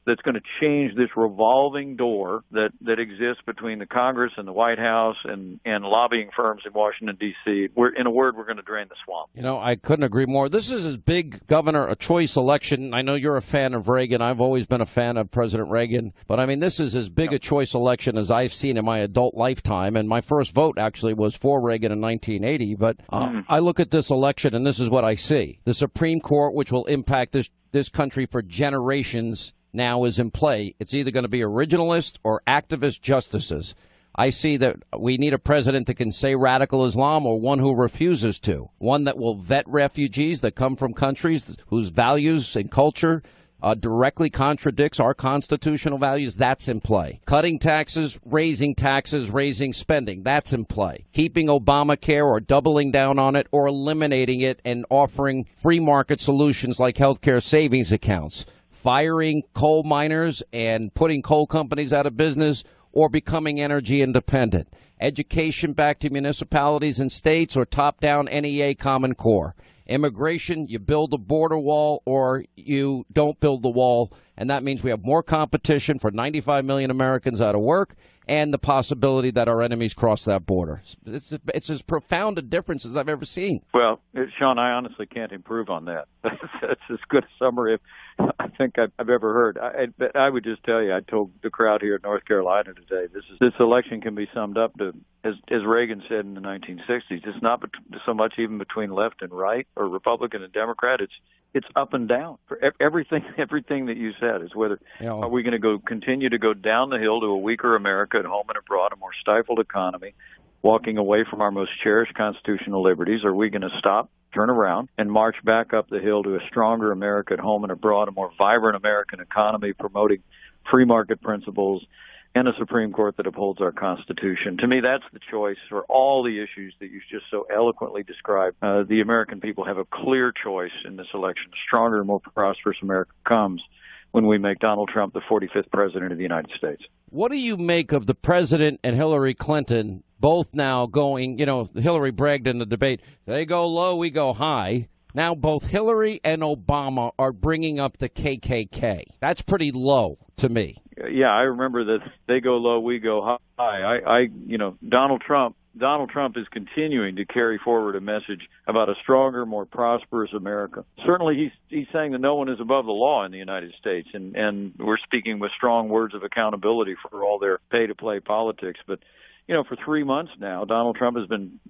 that's going to change this revolving door that exists between the Congress and the White House and lobbying firms in Washington, D.C. In a word, we're going to drain the swamp. I couldn't agree more. This is his big governor, a choice election. I know you're a fan of Reagan. I've always been a fan of President Reagan. But, this is as big a choice election as I've seen in my adult lifetime. And my first vote actually was for Reagan in 1980. But I look at this election, and this is what I see. The Supreme Court, which will impact this country for generations, now is in play. It's either going to be originalist or activist justices. I see that we need a president that can say radical Islam, or one who refuses to. One that will vet refugees that come from countries whose values and culture directly contradicts our constitutional values. That's in play. Cutting taxes, raising spending. That's in play. Keeping Obamacare or doubling down on it, or eliminating it and offering free market solutions like healthcare savings accounts. Firing coal miners and putting coal companies out of business, or becoming energy independent. Education back to municipalities and states, or top-down NEA Common Core. Immigration, you build a border wall or you don't build the wall, and that means we have more competition for 95 million Americans out of work, and the possibility that our enemies cross that border. It's as profound a difference as I've ever seen. Well, Sean, I honestly can't improve on that. That's as good a summary I think I've ever heard. I would just tell you, I told the crowd here in North Carolina today, this election can be summed up to, as Reagan said in the 1960s, it's not so much even between left and right, or Republican and Democrat. It's up and down for everything that you said. Is whether are we going to continue to go down the hill to a weaker America at home and abroad, a more stifled economy, walking away from our most cherished constitutional liberties? Are we going to stop, turn around, and march back up the hill to a stronger America at home and abroad, a more vibrant American economy promoting free market principles, and a Supreme Court that upholds our Constitution? To me, that's the choice for all the issues that you just so eloquently described. The American people have a clear choice in this election. A stronger, more prosperous America comes when we make Donald Trump the 45th president of the United States. What do you make of the president and Hillary Clinton both now going, Hillary bragged in the debate, they go low, we go high. Now both Hillary and Obama are bringing up the KKK. That's pretty low to me. Yeah, I remember that they go low, we go high. Donald Trump is continuing to carry forward a message about a stronger, more prosperous America. Certainly, he's saying that no one is above the law in the United States, and we're speaking with strong words of accountability for all their pay-to-play politics. But, for 3 months now, Donald Trump has been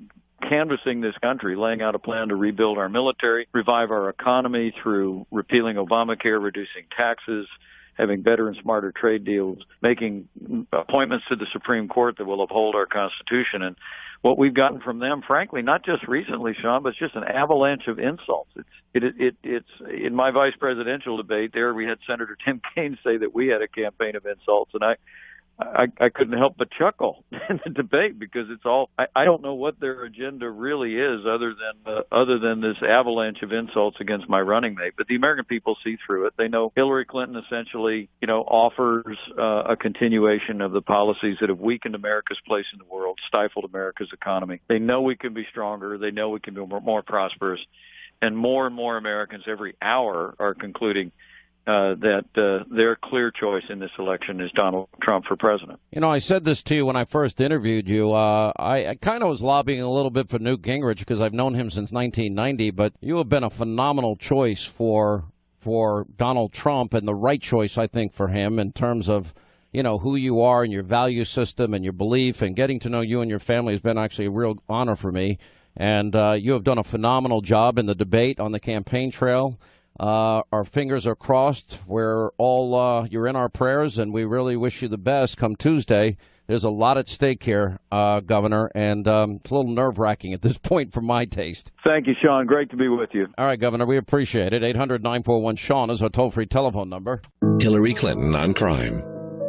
canvassing this country, laying out a plan to rebuild our military, revive our economy through repealing Obamacare, reducing taxes, having better and smarter trade deals, making appointments to the Supreme Court that will uphold our Constitution. And what we've gotten from them, frankly, not just recently, Sean, but it's just an avalanche of insults. It's in my vice presidential debate there, we had Senator Tim Kaine say that we had a campaign of insults, and I couldn't help but chuckle in the debate because it's all I don't know what their agenda really is other than this avalanche of insults against my running mate. But the American people see through it. They know Hillary Clinton essentially, offers a continuation of the policies that have weakened America's place in the world, stifled America's economy. They know we can be stronger. They know we can be more prosperous, and more Americans every hour are concluding that their clear choice in this election is Donald Trump for president. I said this to you when I first interviewed you. I kind of was lobbying a little bit for Newt Gingrich because I've known him since 1990, but you have been a phenomenal choice for Donald Trump, and the right choice, I think, for him in terms of, who you are and your value system and your belief, and getting to know you and your family has been actually a real honor for me. And you have done a phenomenal job in the debate on the campaign trail. Our fingers are crossed. We're all you're in our prayers, and we really wish you the best come Tuesday. There's a lot at stake here, Governor, and it's a little nerve-wracking at this point for my taste. Thank you, Sean. Great to be with you. All right, Governor, we appreciate it. 800-941-SEAN is our toll-free telephone number. Hillary Clinton on crime.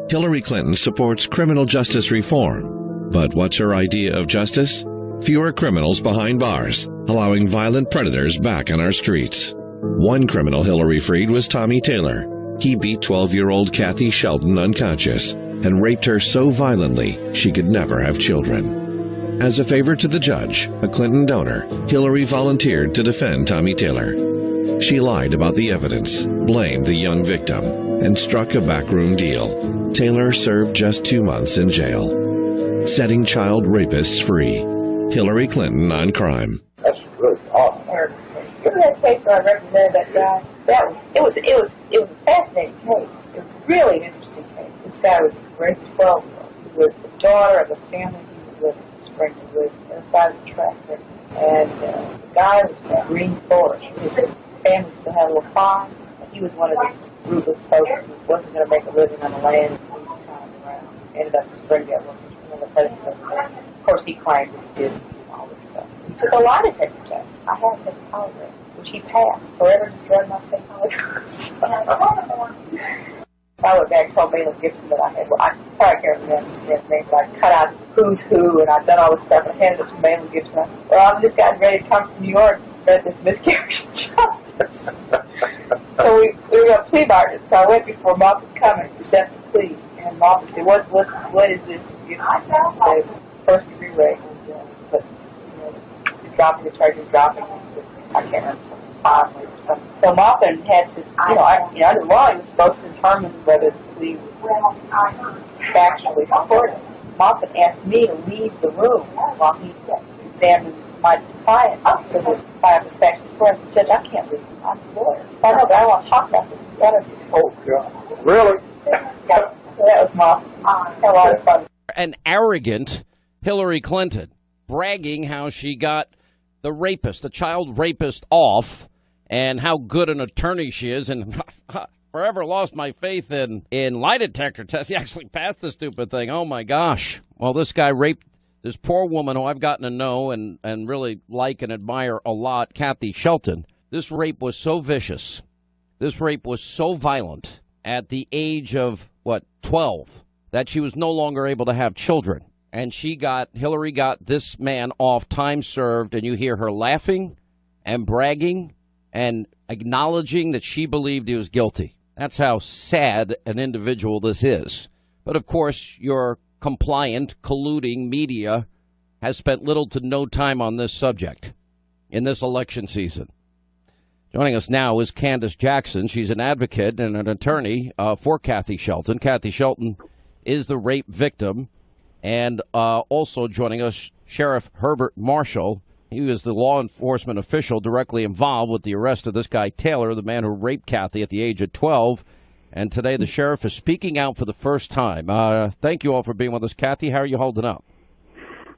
Hillary Clinton supports criminal justice reform. But what's her idea of justice? Fewer criminals behind bars, allowing violent predators back on our streets. One criminal Hillary freed was Tommy Taylor. He beat 12-year-old Kathy Shelton unconscious and raped her so violently she could never have children. As a favor to the judge, a Clinton donor, Hillary volunteered to defend Tommy Taylor. She lied about the evidence, blamed the young victim, and struck a backroom deal. Taylor served just 2 months in jail. Setting child rapists free. Hillary Clinton on crime. That's really awesome. Remember that case where I represented that guy? It was a fascinating case. It was really an interesting case. This guy was a grade 12-year-old. He was the daughter of a family he was living in Springfield with, on the other side of the track there. And the guy was from Green Forest. His family still had a little farm. He was one of these ruthless folks who wasn't going to make a living on the land he was kind of around. Ended up in Springfield working for one of the presidents. Of course, he claimed that he did all this stuff. He took a lie detector test. I had to take a polygraph, which he passed. Forever just drug my state polygraph. I went back and told Maynard Gibson that I had, I probably can't remember his name, but I cut out who's who, and I'd done all this stuff, and I handed it to Maynard Gibson. I said, well, this guy's ready to come from New York and read this miscarriage of justice. So we were going to plea bargain, so I went before Moffitt Cummings, who sent the plea, and Moffitt said, what is this? I said, it was first-degree rape, but, dropping the charges, dropping it, I can't remember, something or something. So Moffitt had to, under law, he was supposed to determine whether the plea was factually supported. Moffitt asked me to leave the room while he examined my client, so that if I was factually supported. I said, Judge, I can't leave. I'm his lawyer. So I know, but I don't want to talk about this. Oh, God. Really? Yeah, so that was Moffitt. Had a lot of fun. An arrogant Hillary Clinton bragging how she got the rapist, the child rapist, off, and how good an attorney she is, and forever lost my faith in lie detector tests. He actually passed the stupid thing. Oh, my gosh. Well, this guy raped this poor woman who I've gotten to know and really like and admire a lot, Kathy Shelton. This rape was so vicious. This rape was so violent at the age of, 12, that she was no longer able to have children. And Hillary got this man off, time served, and you hear her laughing and bragging and acknowledging that she believed he was guilty. That's how sad an individual this is. But, of course, your compliant, colluding media has spent little to no time on this subject in this election season. Joining us now is Candace Jackson. She's an advocate and an attorney for Kathy Shelton. Kathy Shelton is the rape victim. And also joining us, Sheriff Herbert Marshall. He was the law enforcement official directly involved with the arrest of this guy, Taylor, the man who raped Kathy at the age of 12. And today the sheriff is speaking out for the first time. Thank you all for being with us. Kathy, how are you holding up?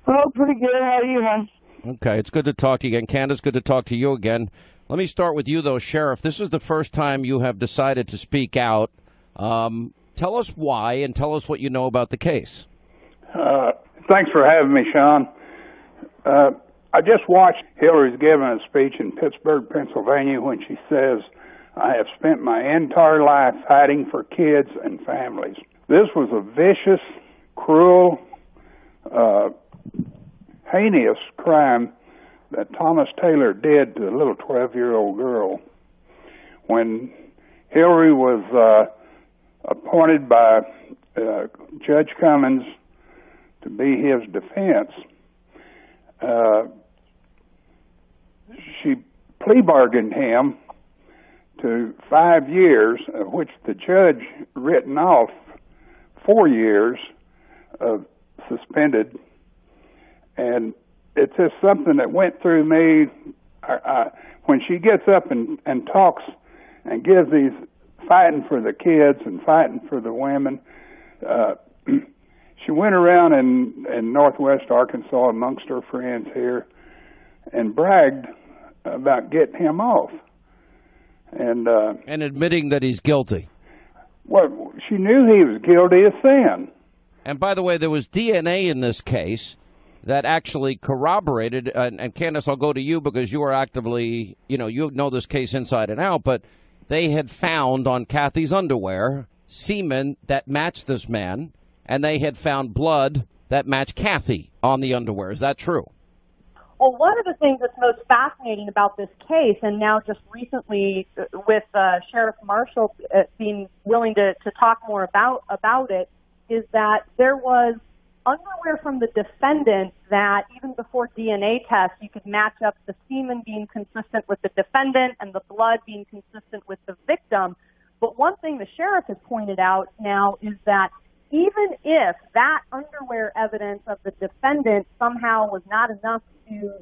Oh, pretty good. How are you, hon? Okay, it's good to talk to you again. Candace, good to talk to you again. Let me start with you, though, Sheriff. This is the first time you have decided to speak out. Tell us why and tell us what you know about the case. Thanks for having me, Sean. I just watched Hillary's giving a speech in Pittsburgh, Pennsylvania, when she says, "I have spent my entire life fighting for kids and families." This was a vicious, cruel, heinous crime that Thomas Taylor did to a little 12-year-old girl. When Hillary was appointed by Judge Cummins to be his defense, she plea bargained him to 5 years, of which the judge written off 4 years of suspended. And it's just something that went through me. When she gets up and talks and gives these fighting for the kids and fighting for the women, she went around in northwest Arkansas amongst her friends here and bragged about getting him off. And admitting that he's guilty. Well, she knew he was guilty of sin. And by the way, there was DNA in this case that actually corroborated, and Candace, I'll go to you because you are actively, you know this case inside and out, but they had found on Kathy's underwear semen that matched this man, and they had found blood that matched Kathy on the underwear. Is that true? Well, one of the things that's most fascinating about this case, and now just recently with Sheriff Marshall being willing to talk more about it, is that there was underwear from the defendant that even before DNA tests, you could match up the semen being consistent with the defendant and the blood being consistent with the victim. But one thing the sheriff has pointed out now is that even if that underwear evidence of the defendant somehow was not enough to do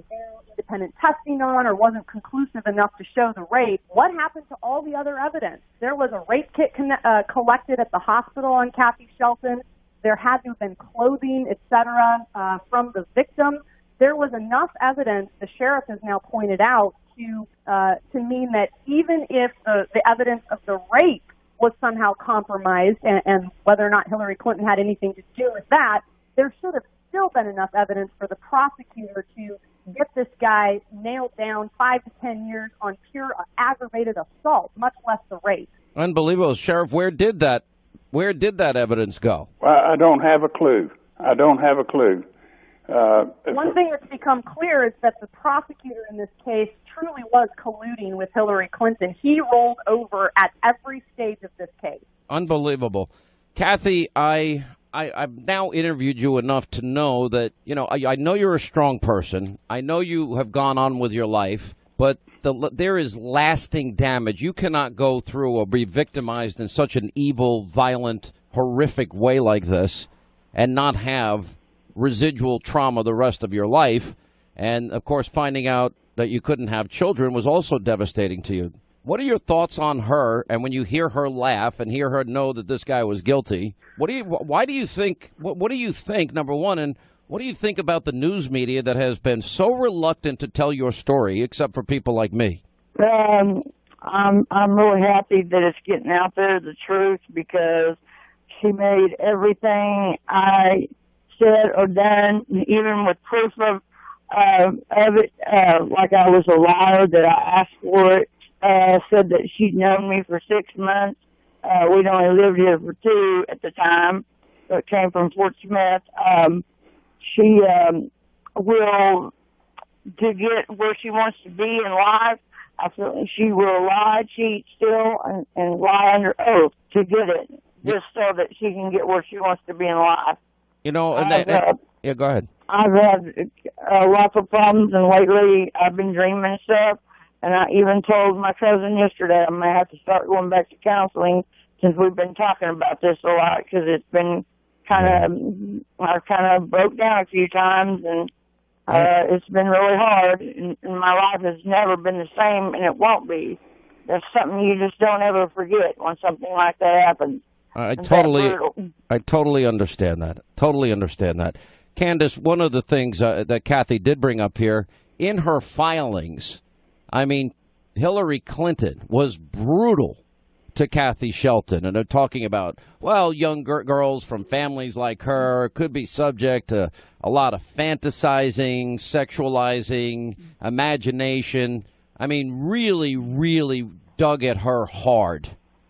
independent testing on or wasn't conclusive enough to show the rape, what happened to all the other evidence? There was a rape kit collected at the hospital on Kathy Shelton. There had to have been clothing, etc., from the victim. There was enough evidence, the sheriff has now pointed out, to mean that even if the evidence of the rape was somehow compromised, and whether or not Hillary Clinton had anything to do with that, there should have still been enough evidence for the prosecutor to get this guy nailed down 5 to 10 years on pure aggravated assault, much less the rape. Unbelievable. Sheriff, where did that evidence go? I don't have a clue. One thing that's become clear is that the prosecutor in this case truly was colluding with Hillary Clinton. He rolled over at every stage of this case. Unbelievable. Kathy, I've now interviewed you enough to know that, I know you're a strong person. I know you have gone on with your life, but there is lasting damage. You cannot go through or be victimized in such an evil, violent, horrific way like this and not have residual trauma the rest of your life. And, of course, finding out that you couldn't have children was also devastating to you. What are your thoughts on her? And when you hear her laugh and hear her know that this guy was guilty, what do you think, number one, and what do you think about the news media that has been so reluctant to tell your story, except for people like me? I'm really happy that it's getting out there, the truth, because she made everything I said or done, even with proof of it, like I was a liar, that I asked for it, said that she'd known me for 6 months. We'd only lived here for 2 at the time, so it came from Fort Smith. She will, to get where she wants to be in life, Absolutely. She will lie, cheat, steal, and lie under oath to get it, just so that she can get where she wants to be in life. You know, yeah, go ahead. I've had lots of problems, and lately I've been dreaming stuff, and I even told my cousin yesterday I may have to start going back to counseling since we've been talking about this a lot, because it's been I've kind of broke down a few times, and it's been really hard, and my life has never been the same, and it won't be. That's something you just don't ever forget when something like that happens. I totally understand that. Totally understand that. Candace, one of the things that Kathy did bring up here, in her filings, I mean, Hillary Clinton was brutal to Kathy Shelton, and they're talking about, well, young girls from families like her could be subject to a lot of fantasizing, sexualizing, imagination. I mean, really, really dug at her hard.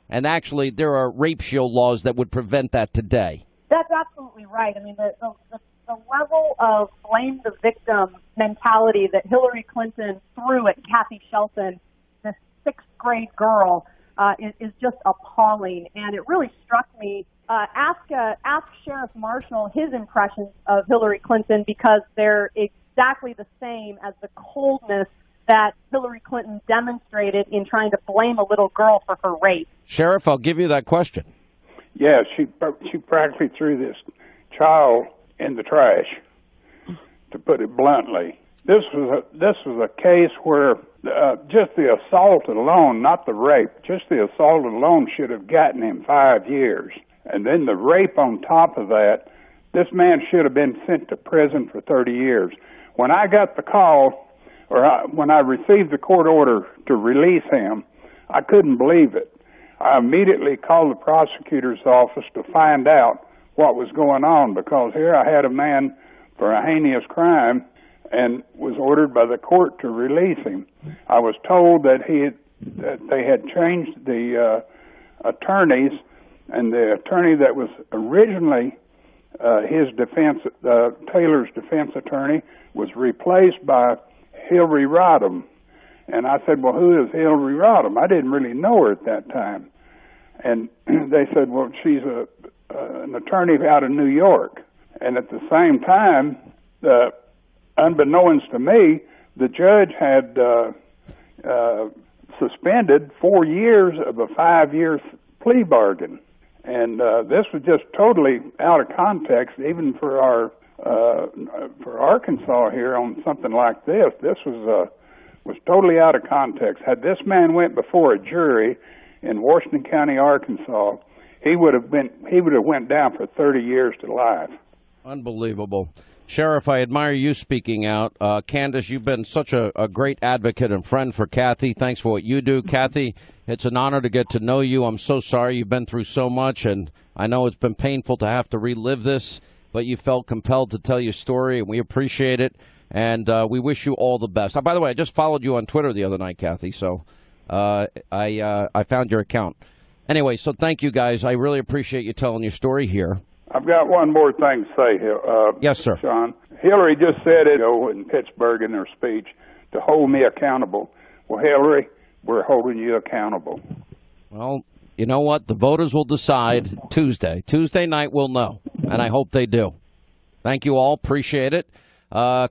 And actually, there are rape shield laws that would prevent that today. That's absolutely right. I mean, the level of blame the victim mentality that Hillary Clinton threw at Kathy Shelton, this sixth grade girl, is just appalling. And it really struck me. Ask Sheriff Marshall his impressions of Hillary Clinton, because they're exactly the same as the coldness that Hillary Clinton demonstrated in trying to blame a little girl for her rape. Sheriff, I'll give you that question. Yeah, she practically threw this child in the trash, to put it bluntly. This was a case where just the assault alone, not the rape, just the assault alone should have gotten him 5 years. And then the rape on top of that, this man should have been sent to prison for 30 years. When I got the call, when I received the court order to release him, I couldn't believe it. I immediately called the prosecutor's office to find out what was going on, because here I had a man for a heinous crime and was ordered by the court to release him. I was told that they had changed the attorneys, and the attorney that was originally Taylor's defense attorney was replaced by Hillary Rodham. And I said, well, who is Hillary Rodham? I didn't really know her at that time. And they said, well, she's an attorney out of New York. And at the same time, unbeknownst to me, the judge had suspended 4 years of a 5-year plea bargain. And this was just totally out of context, even for Arkansas here on something like this. This was totally out of context. Had this man went before a jury in Washington County, Arkansas, he would have went down for 30 years to life. Unbelievable. Sheriff, I admire you speaking out. Candace, you've been such a great advocate and friend for Kathy. Thanks for what you do. Kathy, it's an honor to get to know you. I'm so sorry you've been through so much, and I know it's been painful to have to relive this, but you felt compelled to tell your story, and we appreciate it, and we wish you all the best. By the way, I just followed you on Twitter the other night, Kathy, so I found your account. Anyway, so thank you, guys. I really appreciate you telling your story here. I've got one more thing to say, yes, sir. Sean. Hillary just said it in Pittsburgh in her speech, to hold me accountable. Well, Hillary, we're holding you accountable. Well, you know what? The voters will decide Tuesday. Tuesday night we'll know, and I hope they do. Thank you all. Appreciate it.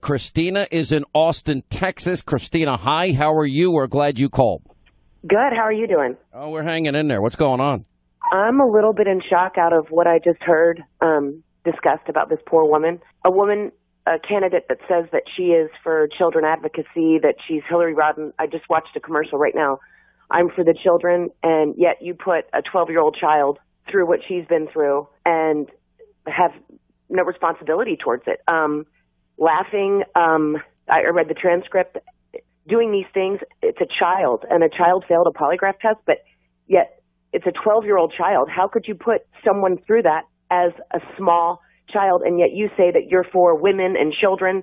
Christina is in Austin, Texas. Christina, hi. How are you? We're glad you called. Good. How are you doing? Oh, we're hanging in there. What's going on? I'm a little bit in shock out of what I just heard discussed about this poor woman. A candidate that says that she is for children advocacy, that she's Hillary Rodham. I just watched a commercial right now. I'm for the children, and yet you put a 12-year-old child through what she's been through and have no responsibility towards it. Laughing, I read the transcript. Doing these things, it's a child, and a child failed a polygraph test, but yet it's a 12-year-old child. How could you put someone through that as a small child, and yet you say that you're for women and children?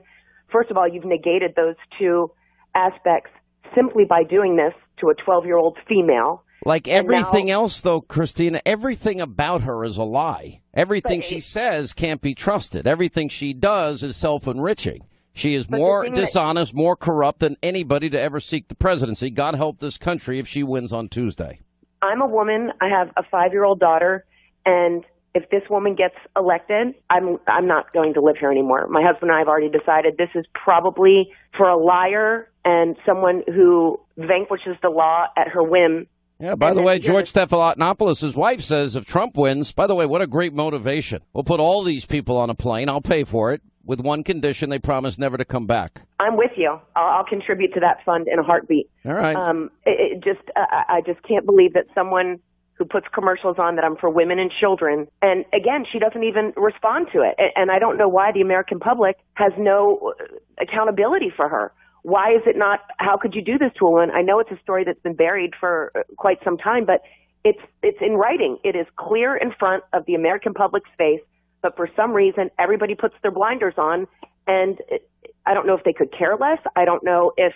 First of all, you've negated those two aspects simply by doing this to a 12-year-old female. Like everything else, though, Christina, everything about her is a lie. Everything she says can't be trusted. Everything she does is self-enriching. She is more dishonest, more corrupt than anybody to ever seek the presidency. God help this country if she wins on Tuesday. I'm a woman. I have a 5-year-old daughter, and if this woman gets elected, I'm not going to live here anymore. My husband and I have already decided this is probably for a liar and someone who vanquishes the law at her whim. Yeah, by the way, George Stephanopoulos' wife says if Trump wins, by the way, what a great motivation. We'll put all these people on a plane. I'll pay for it with one condition. They promise never to come back. I'm with you. I'll contribute to that fund in a heartbeat. All right. I just can't believe that someone who puts commercials on that I'm for women and children. And again, she doesn't even respond to it. And I don't know why the American public has no accountability for her. Why is it not, how could you do this to a woman? I know it's a story that's been buried for quite some time, but it's in writing. It is clear in front of the American public's face, but for some reason, everybody puts their blinders on, and I don't know if they could care less. I don't know if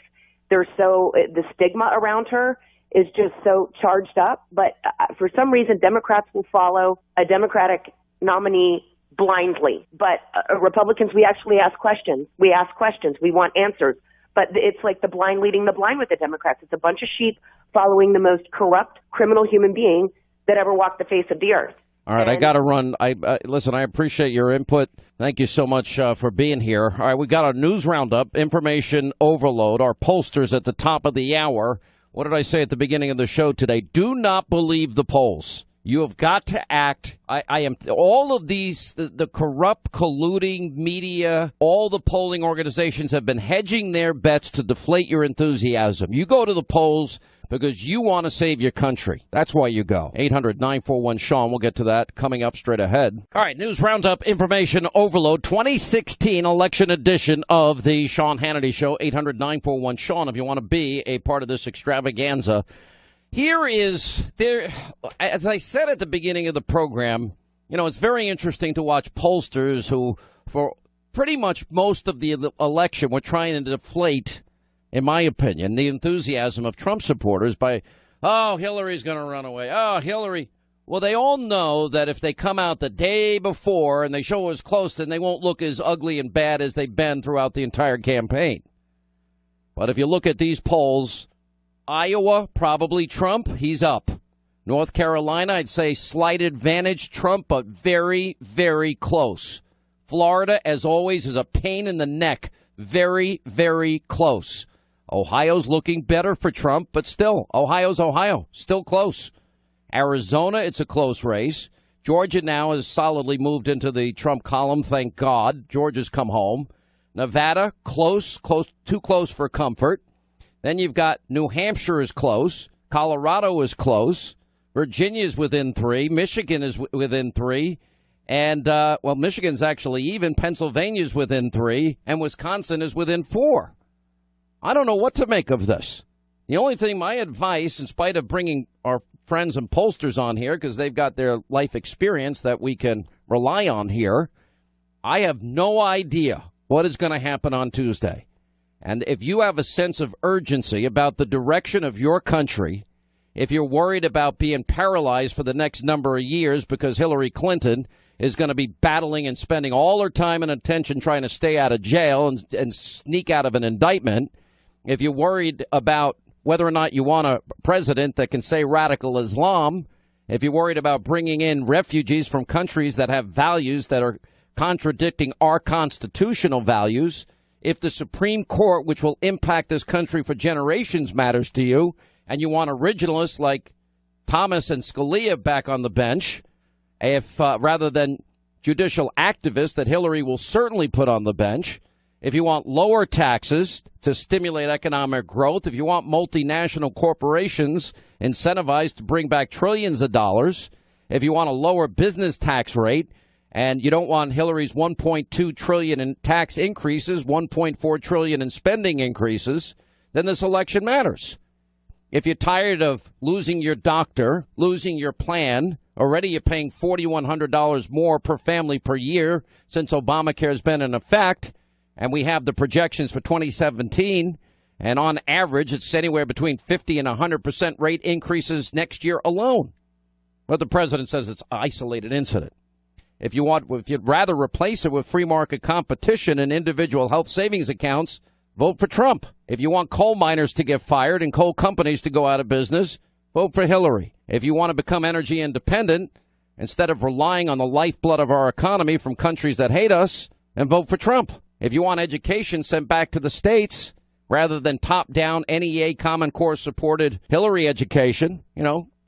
the stigma around her is just so charged up, but for some reason, Democrats will follow a Democratic nominee blindly. But Republicans, we actually ask questions. We ask questions. We want answers. But it's like the blind leading the blind with the Democrats. It's a bunch of sheep following the most corrupt criminal human being that ever walked the face of the earth. All right, I got to run. Listen, I appreciate your input. Thank you so much for being here. All right, we got our news roundup, information overload, our pollsters at the top of the hour. What did I say at the beginning of the show today? Do not believe the polls. You have got to act. I am all of these, the corrupt, colluding media, all the polling organizations have been hedging their bets to deflate your enthusiasm. You go to the polls because you want to save your country. That's why you go. 800-941-SEAN. We'll get to that coming up straight ahead. All right, news roundup, information overload, 2016 election edition of the Sean Hannity Show. 800-941-SEAN if you want to be a part of this extravaganza. Here is, as I said at the beginning of the program, you know, it's very interesting to watch pollsters who, for pretty much most of the election, were trying to deflate, in my opinion, the enthusiasm of Trump supporters by, oh, Hillary's going to run away. Oh, Hillary. Well, they all know that if they come out the day before and they show as close, then they won't look as ugly and bad as they've been throughout the entire campaign. But if you look at these polls, Iowa, probably Trump. He's up. North Carolina, I'd say slight advantage Trump, but very, very close. Florida, as always, is a pain in the neck. Very, very close. Ohio's looking better for Trump, but still, Ohio's Ohio. Still close. Arizona, it's a close race. Georgia now has solidly moved into the Trump column, thank God. Georgia's come home. Nevada, close, too close for comfort. Then you've got New Hampshire is close. Colorado is close. Virginia is within 3. Michigan is within 3. And, Michigan's actually even. Pennsylvania's within 3. And Wisconsin is within 4. I don't know what to make of this. The only thing, my advice, in spite of bringing our friends and pollsters on here, because they've got their life experience that we can rely on here, I have no idea what is going to happen on Tuesday. And if you have a sense of urgency about the direction of your country, if you're worried about being paralyzed for the next number of years because Hillary Clinton is going to be battling and spending all her time and attention trying to stay out of jail and sneak out of an indictment, if you're worried about whether or not you want a president that can say radical Islam, if you're worried about bringing in refugees from countries that have values that are contradicting our constitutional values, if the Supreme Court, which will impact this country for generations, matters to you, and you want originalists like Thomas and Scalia back on the bench, if rather than judicial activists that Hillary will certainly put on the bench, if you want lower taxes to stimulate economic growth, if you want multinational corporations incentivized to bring back trillions of dollars, if you want a lower business tax rate, and you don't want Hillary's $1.2 trillion in tax increases, $1.4 trillion in spending increases, then this election matters. If you're tired of losing your doctor, losing your plan, already you're paying $4,100 more per family per year since Obamacare has been in effect, and we have the projections for 2017, and on average it's anywhere between 50 and 100% rate increases next year alone. But the president says it's an isolated incident. If you'd rather replace it with free market competition and individual health savings accounts, vote for Trump. If you want coal miners to get fired and coal companies to go out of business, vote for Hillary. If you want to become energy independent, instead of relying on the lifeblood of our economy from countries that hate us, then vote for Trump. If you want education sent back to the states rather than top-down NEA Common Core supported Hillary education,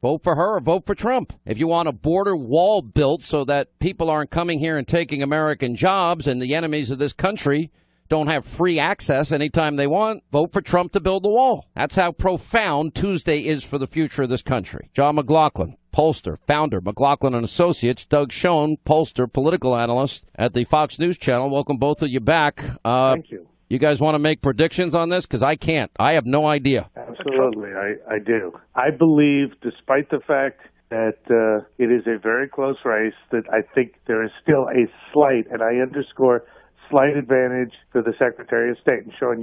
vote for her or vote for Trump. If you want a border wall built so that people aren't coming here and taking American jobs and the enemies of this country don't have free access anytime they want, vote for Trump to build the wall. That's how profound Tuesday is for the future of this country. John McLaughlin, pollster, founder, McLaughlin & Associates. Doug Schoen, pollster, political analyst at the Fox News Channel. Welcome both of you back. Thank you. You guys want to make predictions on this? Because I can't. I have no idea. Absolutely, I do. I believe, despite the fact that it is a very close race, that I think there is still a slight, and I underscore slight advantage for the Secretary of State. And Sean,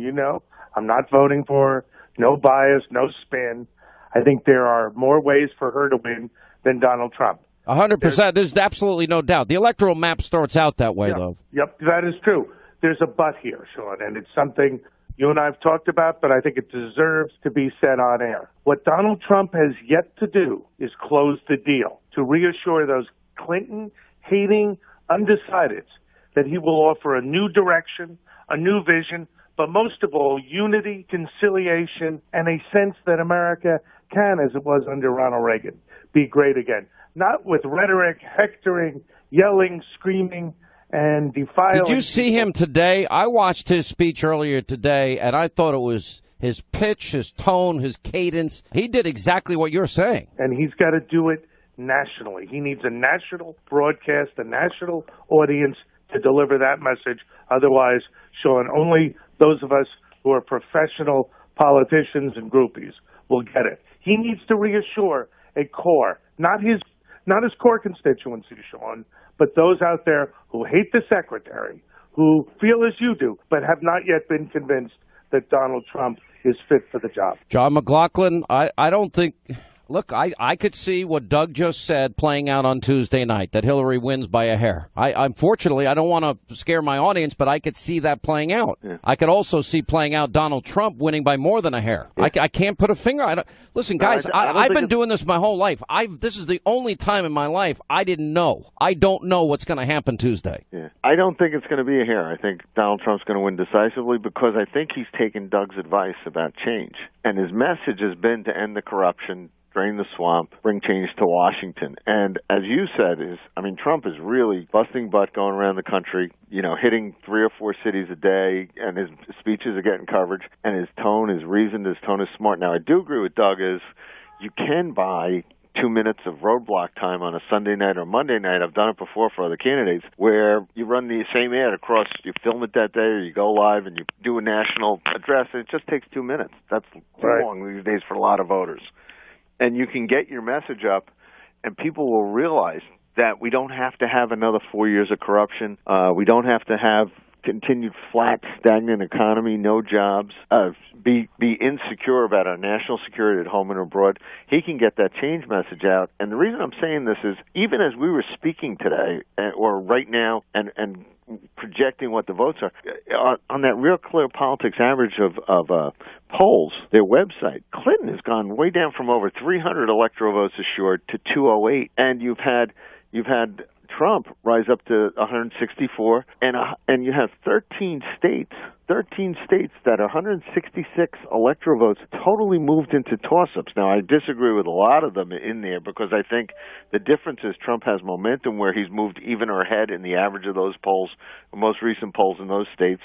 I'm not voting for her. No bias, no spin. I think there are more ways for her to win than Donald Trump. 100%. There's absolutely no doubt. The electoral map starts out that way, though. Yep, that is true. There's a but here, Sean, and it's something you and I have talked about, but I think it deserves to be said on air. What Donald Trump has yet to do is close the deal, to reassure those Clinton-hating undecideds that he will offer a new direction, a new vision, but most of all, unity, conciliation, and a sense that America can, as it was under Ronald Reagan, be great again. Not with rhetoric, hectoring, yelling, screaming, and defiling. Did you see him today? I watched his speech earlier today, and I thought it was his pitch, his tone, his cadence. He did exactly what you're saying. And he's got to do it nationally. He needs a national broadcast, a national audience to deliver that message. Otherwise, Sean, only those of us who are professional politicians and groupies will get it. He needs to reassure a core, not his core constituency, Sean, but those out there who hate the secretary, who feel as you do, but have not yet been convinced that Donald Trump is fit for the job. John McLaughlin, I don't think... Look, I could see what Doug just said playing out on Tuesday night, that Hillary wins by a hair. Unfortunately, I don't want to scare my audience, but I could see that playing out. Yeah. I could also see playing out Donald Trump winning by more than a hair. Yeah. I can't put a finger on it. Listen, guys, I've been doing this my whole life. This is the only time in my life I didn't know. I don't know what's going to happen Tuesday. Yeah. I don't think it's going to be a hair. I think Donald Trump's going to win decisively because I think he's taken Doug's advice about change. And his message has been to end the corruption, drain the swamp, bring change to Washington. And as you said, Trump is really busting butt going around the country, hitting 3 or 4 cities a day, and his speeches are getting coverage, and his tone is reasoned, his tone is smart. Now, I do agree with Doug is you can buy 2 minutes of roadblock time on a Sunday night or Monday night. I've done it before for other candidates where you run the same ad across, you film it that day or you go live and you do a national address, and it just takes 2 minutes. That's too long these days for a lot of voters. And you can get your message up, and people will realize that we don't have to have another 4 years of corruption. We don't have to have continued flat, stagnant economy, no jobs, be insecure about our national security at home and abroad. He can get that change message out. And the reason I'm saying this is even as we were speaking today, or right now, and projecting what the votes are, on that Real Clear Politics average of polls, their website, Clinton has gone way down from over 300 electoral votes assured to 208. And you've had Trump rise up to 164, and you have 13 states that 166 electoral votes totally moved into toss-ups. Now, I disagree with a lot of them in there because I think the difference is Trump has momentum where he's moved even or ahead in the average of those polls, the most recent polls in those states,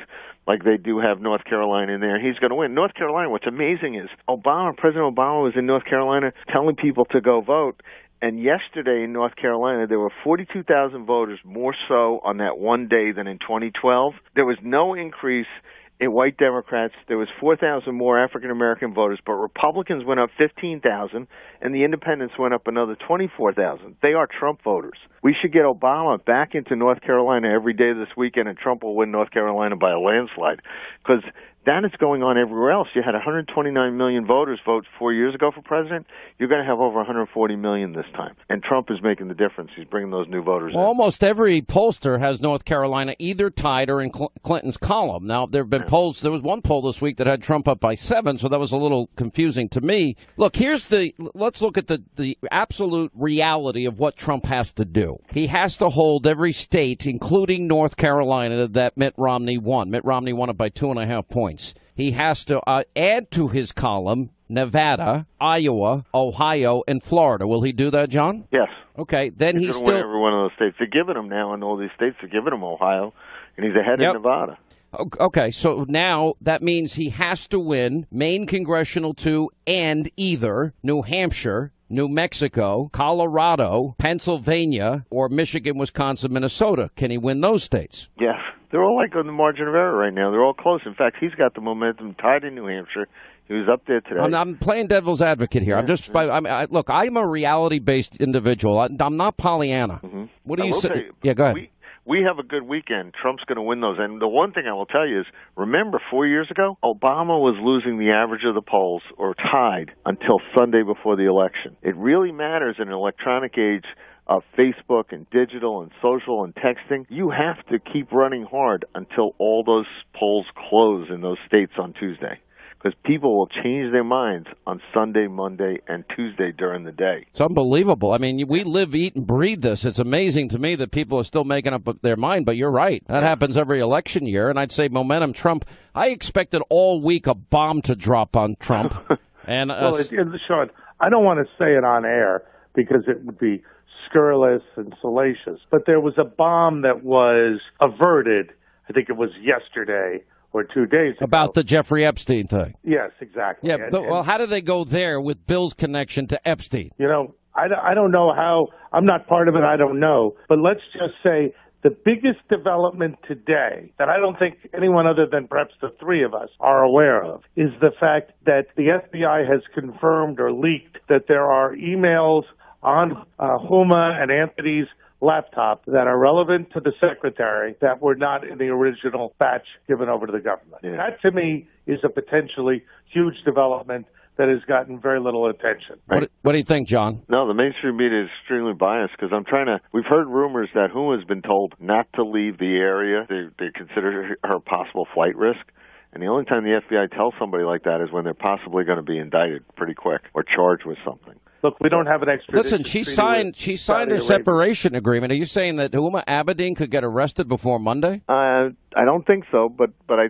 like they do have North Carolina in there. He's going to win. North Carolina, what's amazing is President Obama was in North Carolina telling people to go vote. And yesterday in North Carolina, there were 42,000 voters more so on that one day than in 2012. There was no increase in white Democrats. There was 4,000 more African-American voters, but Republicans went up 15,000, and the independents went up another 24,000. They are Trump voters. We should get Obama back into North Carolina every day this weekend, and Trump will win North Carolina by a landslide because That is going on everywhere else. You had 129 million voters vote 4 years ago for president. You're going to have over 140 million this time. And Trump is making the difference. He's bringing those new voters in. Almost every pollster has North Carolina either tied or in Clinton's column. Now, there have been polls. There was one poll this week that had Trump up by 7, so that was a little confusing to me. Look, let's look at the absolute reality of what Trump has to do. He has to hold every state, including North Carolina, that Mitt Romney won. Mitt Romney won it by 2.5 points. He has to add to his column Nevada, Iowa, Ohio, and Florida. Will he do that, John? Yes. Okay, then he's going to win every one of those states. They're giving him now in all these states. They're giving him Ohio, and he's ahead of Nevada. Okay, so now that means he has to win Maine Congressional 2 and either New Hampshire, New Mexico, Colorado, Pennsylvania, or Michigan, Wisconsin, Minnesota. Can he win those states? Yes. They're all like on the margin of error right now. They're all close. In fact, he's got the momentum tied in New Hampshire. He was up there today. I'm playing devil's advocate here. Look, I'm a reality-based individual. I'm not Pollyanna. Mm-hmm. What do you say? Yeah, go ahead. We have a good weekend. Trump's going to win those. And the one thing I will tell you is, remember 4 years ago, Obama was losing the average of the polls or tied until Sunday before the election. It really matters in an electronic age of Facebook and digital and social and texting. You have to keep running hard until all those polls close in those states on Tuesday, because people will change their minds on Sunday, Monday, and Tuesday during the day. It's unbelievable. I mean, we live, eat, and breathe this. It's amazing to me that people are still making up their mind, but you're right. That happens every election year, and I'd say momentum Trump. I expected all week a bomb to drop on Trump. And Sean, I don't want to say it on air because it would be scurrilous and salacious, but there was a bomb that was averted, I think it was yesterday or 2 days ago. About the Jeffrey Epstein thing. Yes, exactly. Yeah, well, how do they go there with Bill's connection to Epstein? You know, I don't know how. I'm not part of it. I don't know. But let's just say the biggest development today that I don't think anyone other than perhaps the three of us are aware of is the fact that the FBI has confirmed or leaked that there are emails on Huma and Anthony's laptop that are relevant to the secretary that were not in the original batch given over to the government. Yeah. That, to me, is a potentially huge development that has gotten very little attention. Right? What do you think, John? No, the mainstream media is extremely biased because we've heard rumors that Huma has been told not to leave the area. They consider her a possible flight risk. And the only time the FBI tells somebody like that is when they're possibly going to be indicted pretty quick or charged with something. Look, we don't have an extradition. Listen, she signed her separation agreement. Are you saying that Huma Abedin could get arrested before Monday? I don't think so, but I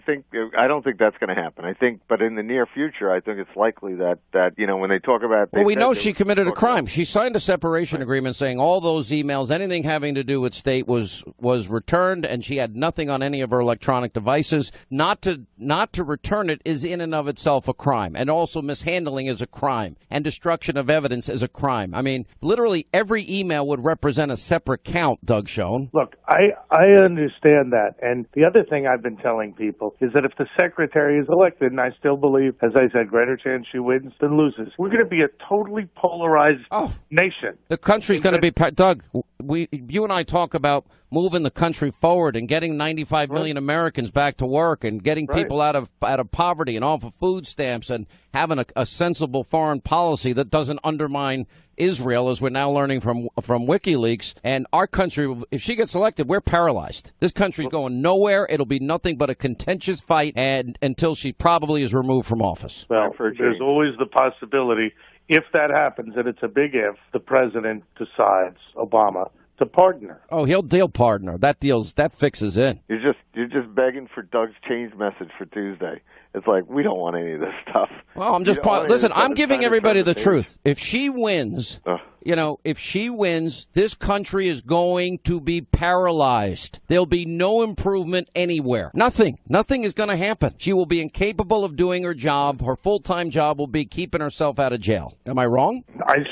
don't think that's going to happen. But in the near future, I think it's likely that when they talk about, well, we know she committed a crime. She signed a separation agreement saying all those emails, anything having to do with state, was returned, and she had nothing on any of her electronic devices. Not to return it is in and of itself a crime, and also mishandling is a crime, and destruction of evidence is a crime. I mean, literally every email would represent a separate count, Doug Schoen. Look, I understand that, and the other thing I've been telling people is that if the secretary is elected, and I still believe, as I said, greater chance she wins than loses, we're going to be a totally polarized nation. The country's going to be, Doug, you and I talk about moving the country forward and getting 95 million Americans back to work and getting people out of poverty and off of food stamps and having a sensible foreign policy that doesn't undermine Israel, as we're now learning from WikiLeaks. And our country, if she gets elected, we're paralyzed. This country's going nowhere. It'll be nothing but a contentious fight until she probably is removed from office. Well, there's always the possibility, if that happens, and it's a big if, the president decides, Obama, to pardon her. Oh, he'll pardon her. That fixes in. You're just begging for Doug's change message for Tuesday. It's like, we don't want any of this stuff. Well, listen, I'm giving everybody the truth. If she wins, if she wins, this country is going to be paralyzed. There'll be no improvement anywhere. Nothing is going to happen. She will be incapable of doing her job. Her full-time job will be keeping herself out of jail. Am I wrong?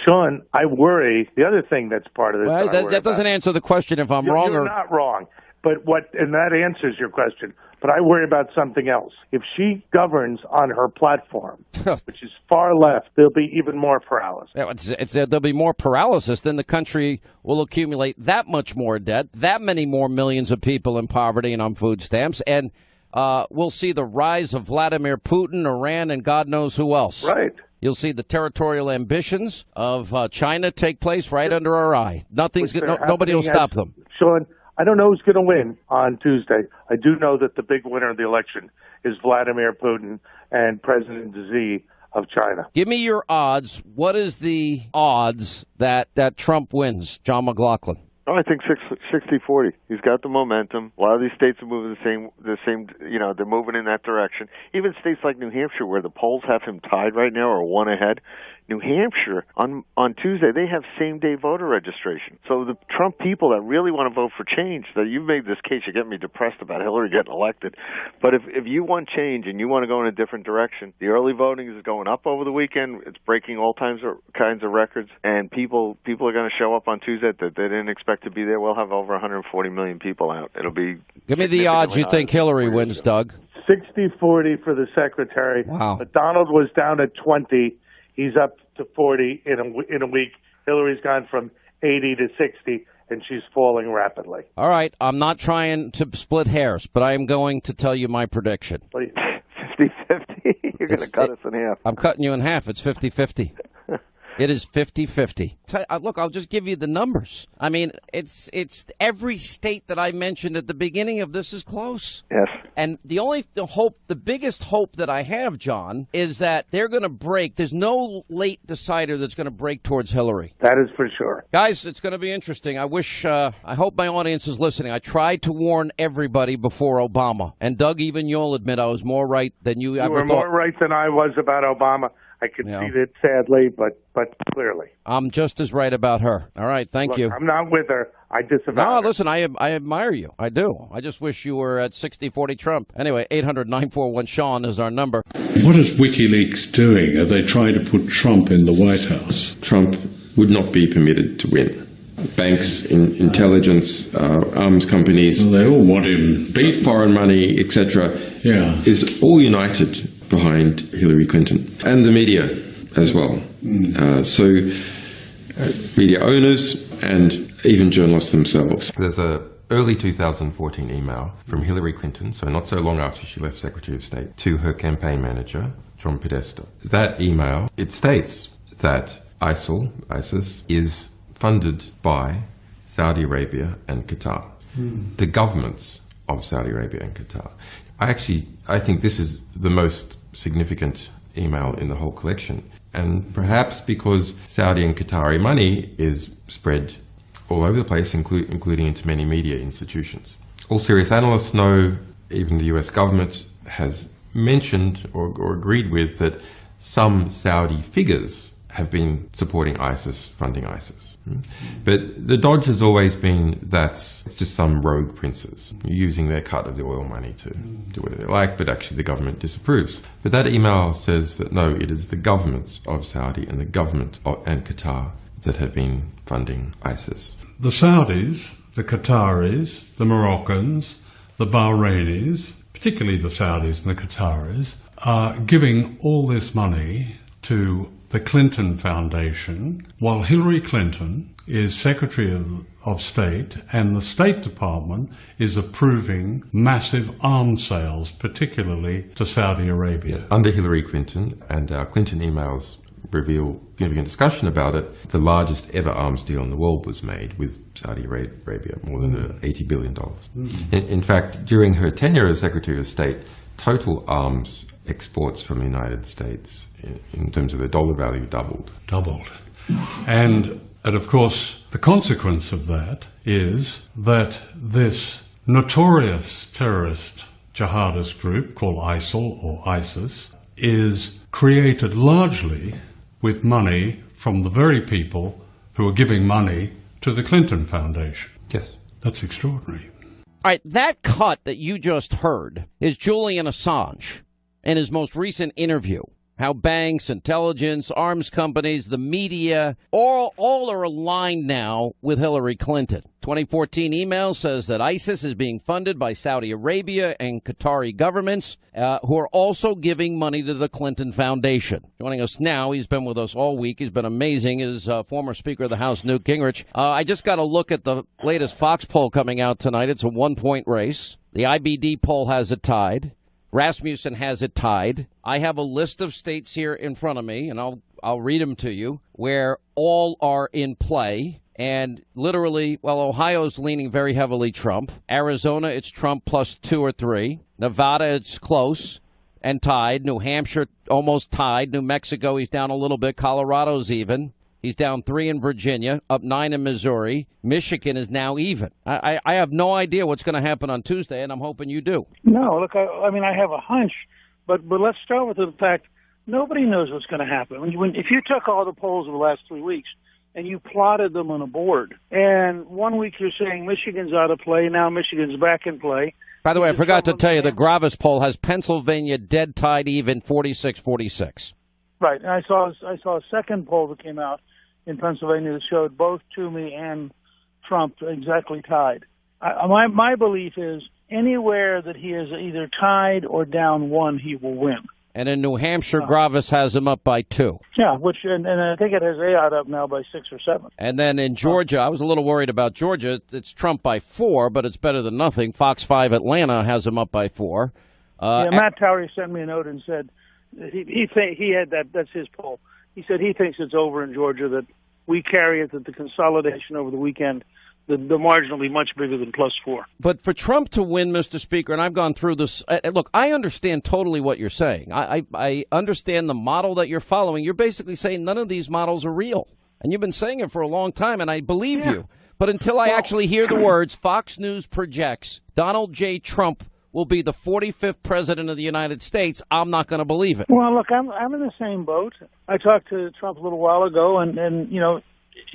Sean, I worry. The other thing that's part of this. Well, that doesn't answer the question if I'm wrong. You're not wrong. And that answers your question. But I worry about something else. If she governs on her platform, which is far left, there'll be even more paralysis. There'll be more paralysis. Then the country will accumulate that much more debt, that many more millions of people in poverty and on food stamps. And we'll see the rise of Vladimir Putin, Iran, and God knows who else. Right. You'll see the territorial ambitions of China take place right under our eye. Nobody will stop them. Sean, I don't know who's going to win on Tuesday. I do know that the big winner of the election is Vladimir Putin and President Xi of China. Give me your odds. What is the odds that Trump wins, John McLaughlin? Oh, I think 60-40. He's got the momentum. A lot of these states are moving the same, they're moving in that direction. Even states like New Hampshire, where the polls have him tied right now or one ahead. New Hampshire, on Tuesday, they have same-day voter registration. So the Trump people that really want to vote for change, that you've made this case, you get me depressed about Hillary getting elected. But if you want change and you want to go in a different direction, the early voting is going up over the weekend. It's breaking all kinds of records. And people are going to show up on Tuesday that they didn't expect to be there. We'll have over 140 million people out. It'll be... Give me the odds you think Hillary wins, Doug. 60-40 for the secretary. Wow. But Donald was down at 20. He's up to 40 in a week. Hillary's gone from 80 to 60, and she's falling rapidly. All right. I'm not trying to split hairs, but I am going to tell you my prediction. 50-50? You're going to cut us in half. I'm cutting you in half. It's 50-50. It is 50-50. Look, I'll just give you the numbers. I mean, it's every state that I mentioned at the beginning of this is close. Yes. And the biggest hope that I have, John, is that they're going to break. There's no late decider that's going to break towards Hillary. That is for sure. Guys, it's going to be interesting. I hope my audience is listening. I tried to warn everybody before Obama. And Doug, even you'll admit I was more right than you ever thought. You were more right than I was about Obama. I can see that sadly, but clearly. I'm just as right about her. All right, thank you. I'm not with her. I disavow her. No, listen, I admire you. I do. I just wish you were at 60-40 Trump. Anyway, 800-941-SEAN is our number. What is WikiLeaks doing? Are they trying to put Trump in the White House? Trump would not be permitted to win. Banks, intelligence, arms companies, well, they all want him beat. Foreign money, etc. Yeah, is all united behind Hillary Clinton, and the media as well. So media owners and even journalists themselves. There's a early 2014 email from Hillary Clinton, so not so long after she left Secretary of State, to her campaign manager, John Podesta. That email, it states that ISIS, is funded by Saudi Arabia and Qatar, the governments of Saudi Arabia and Qatar. I think this is the most significant email in the whole collection. And perhaps because Saudi and Qatari money is spread all over the place, including into many media institutions. All serious analysts know, even the US government has mentioned or agreed with, that some Saudi figures have been supporting ISIS, funding ISIS. But the dodge has always been it's just some rogue princes using their cut of the oil money to do whatever they like, but actually the government disapproves. But that email says that no, it is the governments of Saudi and the government and Qatar that have been funding ISIS. The Saudis, the Qataris, the Moroccans, the Bahrainis, particularly the Saudis and the Qataris, are giving all this money to the Clinton Foundation, while Hillary Clinton is Secretary of State, and the State Department is approving massive arms sales, particularly to Saudi Arabia. Under Hillary Clinton, and our Clinton emails reveal significant discussion about it, the largest ever arms deal in the world was made with Saudi Arabia, more than $80 billion. In fact, during her tenure as Secretary of State, total arms exports from the United States in terms of the dollar value doubled. And of course, the consequence of that is that this notorious terrorist jihadist group called ISIL or ISIS is created largely with money from the very people who are giving money to the Clinton Foundation. Yes. That's extraordinary. All right, that cut that you just heard is Julian Assange in his most recent interview. How banks, intelligence, arms companies, the media, all are aligned now with Hillary Clinton. 2014 email says that ISIS is being funded by Saudi Arabia and Qatari governments who are also giving money to the Clinton Foundation. Joining us now, he's been with us all week. He's been amazing, is former Speaker of the House, Newt Gingrich. I just got a look at the latest Fox poll coming out tonight. It's a 1-point race. The IBD poll has it tied. Rasmussen has it tied. I have a list of states here in front of me, and I'll read them to you, where all are in play. And literally, well, Ohio's leaning very heavily Trump. Arizona, it's Trump plus 2 or 3. Nevada, it's close and tied. New Hampshire, almost tied. New Mexico, he's down a little bit. Colorado's even. He's down 3 in Virginia, up 9 in Missouri. Michigan is now even. I have no idea what's going to happen on Tuesday, and I'm hoping you do. No, look, I mean, I have a hunch, but let's start with the fact nobody knows what's going to happen. If you took all the polls of the last 3 weeks and you plotted them on a board, and 1 week you're saying Michigan's out of play, now Michigan's back in play. By the way, I forgot to tell you, the Gravis poll has Pennsylvania dead tied even 46-46. Right, and I saw a second poll that came out in Pennsylvania that showed both Toomey and Trump exactly tied. My belief is anywhere that he is either tied or down 1, he will win. And in New Hampshire, Gravis has him up by 2. Yeah, and I think it has Ayotte up now by 6 or 7. And then in Georgia, I was a little worried about Georgia. It's Trump by 4, but it's better than nothing. Fox 5 Atlanta has him up by 4. Matt Towery sent me a note and said he had that's his poll. He said he thinks it's over in Georgia, that we carry it, that the consolidation over the weekend, the margin will be much bigger than plus 4. But for Trump to win, Mr. Speaker, and I've gone through this, look, I understand totally what you're saying. I understand the model that you're following. You're basically saying none of these models are real. And you've been saying it for a long time, and I believe you. But until I actually hear the words, Fox News projects Donald J. Trump will be the 45th president of the United States, I'm not going to believe it. Well, look, I'm in the same boat. I talked to Trump a little while ago, and you know,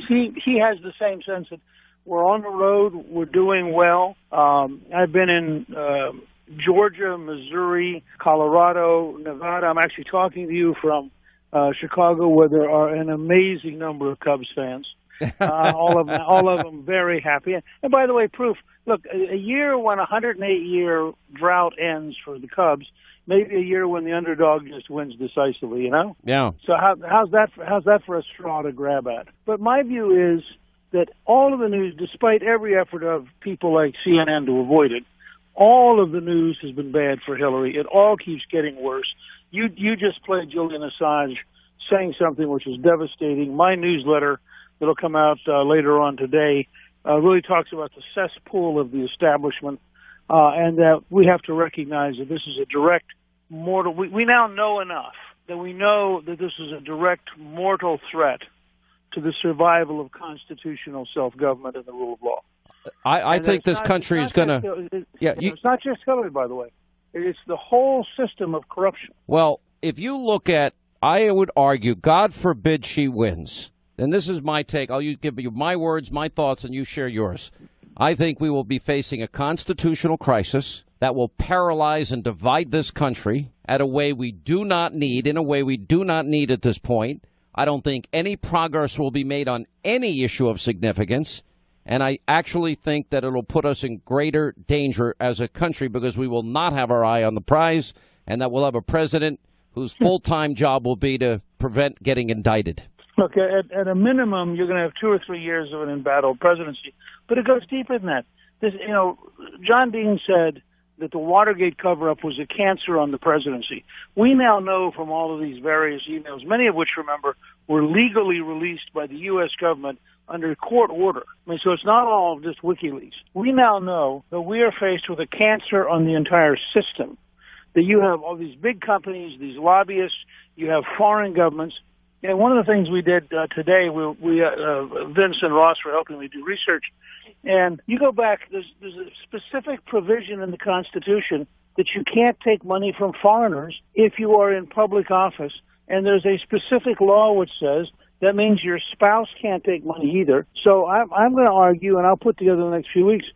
he has the same sense that we're on the road, we're doing well. I've been in Georgia, Missouri, Colorado, Nevada. I'm actually talking to you from Chicago, where there are an amazing number of Cubs fans. All of them very happy. And by the way, proof. Look, a year when a 108-year drought ends for the Cubs, maybe a year when the underdog just wins decisively. You know? Yeah. So how's that for a straw to grab at? But my view is that all of the news, despite every effort of people like CNN to avoid it, all of the news has been bad for Hillary. It all keeps getting worse. You just played Julian Assange saying something which is devastating. My newsletter that'll come out later on today really talks about the cesspool of the establishment, and that we have to recognize that this is a direct mortal. We now know enough that we know that this is a direct mortal threat to the survival of constitutional self-government and the rule of law. I think this country is going to... It's not just Hillary, by the way. It's the whole system of corruption. Well, if you look at, I would argue, God forbid she wins. And this is my take. I'll give you my words, my thoughts, and you share yours. I think we will be facing a constitutional crisis that will paralyze and divide this country in a way we do not need at this point. I don't think any progress will be made on any issue of significance. And I actually think that it'll put us in greater danger as a country because we will not have our eye on the prize, and that we'll have a president whose full-time job will be to prevent getting indicted. Look, at a minimum, you're going to have 2 or 3 years of an embattled presidency. But it goes deeper than that. John Dean said that the Watergate cover-up was a cancer on the presidency. We now know from all of these various emails, many of which, remember, were legally released by the U.S. government under court order. I mean, so it's not all just WikiLeaks. We now know that we are faced with a cancer on the entire system, that you have all these big companies, these lobbyists, you have foreign governments. And one of the things we did today, Vince and Ross were helping me do research, and you go back, there's a specific provision in the Constitution that you can't take money from foreigners if you are in public office, and there's a specific law which says that means your spouse can't take money either. So I'm going to argue, and I'll put together in the next few weeks,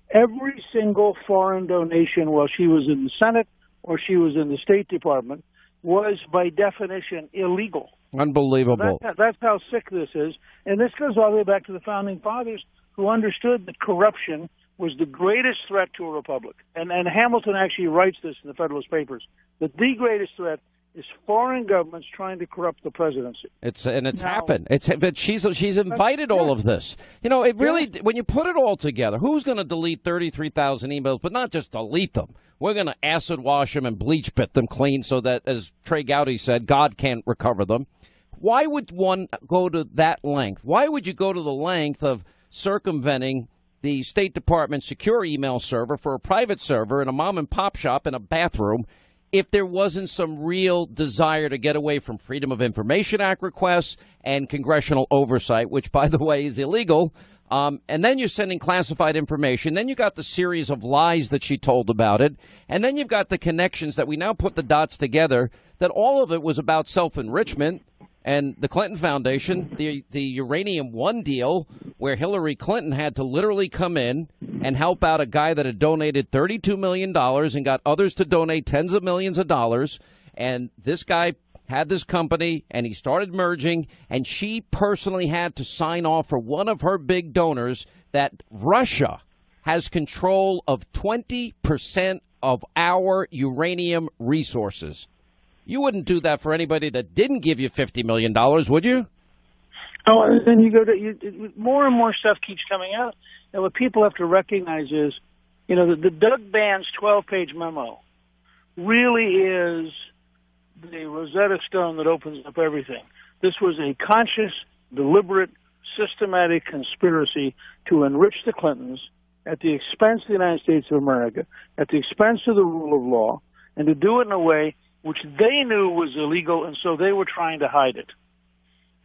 every single foreign donation while she was in the Senate or she was in the State Department was by definition illegal. Unbelievable. So that's how sick this is. And this goes all the way back to the Founding Fathers, who understood that corruption was the greatest threat to a republic. And Hamilton actually writes this in the Federalist Papers, that the greatest threat is foreign governments trying to corrupt the presidency. It's Now- happened. But she's invited all of this. You know, it really when you put it all together, who's going to delete 33,000 emails? But not just delete them. We're going to acid wash them and bleach pit them clean so that, as Trey Gowdy said, God can't recover them. Why would one go to that length? Why would you go to the length of circumventing the State Department secure email server for a private server in a mom and pop shop in a bathroom if there wasn't some real desire to get away from Freedom of Information Act requests and congressional oversight, which, by the way, is illegal? And then you're sending classified information. Then you got the series of lies that she told about it. And then you've got the connections that we now put the dots together, that all of it was about self-enrichment. And the Clinton Foundation, the Uranium One deal, where Hillary Clinton had to literally come in and help out a guy that had donated $32 million and got others to donate tens of millions of dollars. And this guy had this company, and he started merging, and she personally had to sign off for one of her big donors that Russia has control of 20% of our uranium resources. You wouldn't do that for anybody that didn't give you $50 million, would you? Oh, and then you go to more and more stuff keeps coming out. And what people have to recognize is, you know, the Doug Band's 12-page memo really is the Rosetta Stone that opens up everything. This was a conscious, deliberate, systematic conspiracy to enrich the Clintons at the expense of the United States of America, at the expense of the rule of law, and to do it in a way which they knew was illegal, and so they were trying to hide it.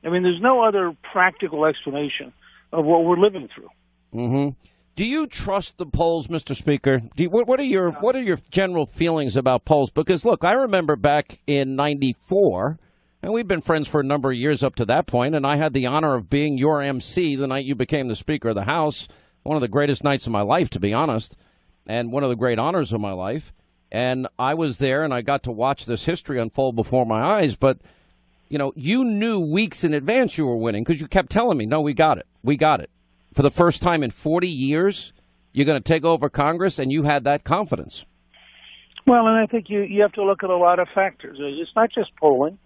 I mean, there's no other practical explanation of what we're living through. Mm-hmm. Do you trust the polls, Mr. Speaker? What are your general feelings about polls? Because, look, I remember back in '94, and we've been friends for a number of years up to that point, and I had the honor of being your MC the night you became the Speaker of the House, one of the greatest nights of my life, to be honest, and one of the great honors of my life. And I was there, and I got to watch this history unfold before my eyes. But, you know, you knew weeks in advance you were winning because you kept telling me, no, we got it. We got it. For the first time in 40 years, you're going to take over Congress, and you had that confidence. Well, and I think you have to look at a lot of factors. It's not just polling.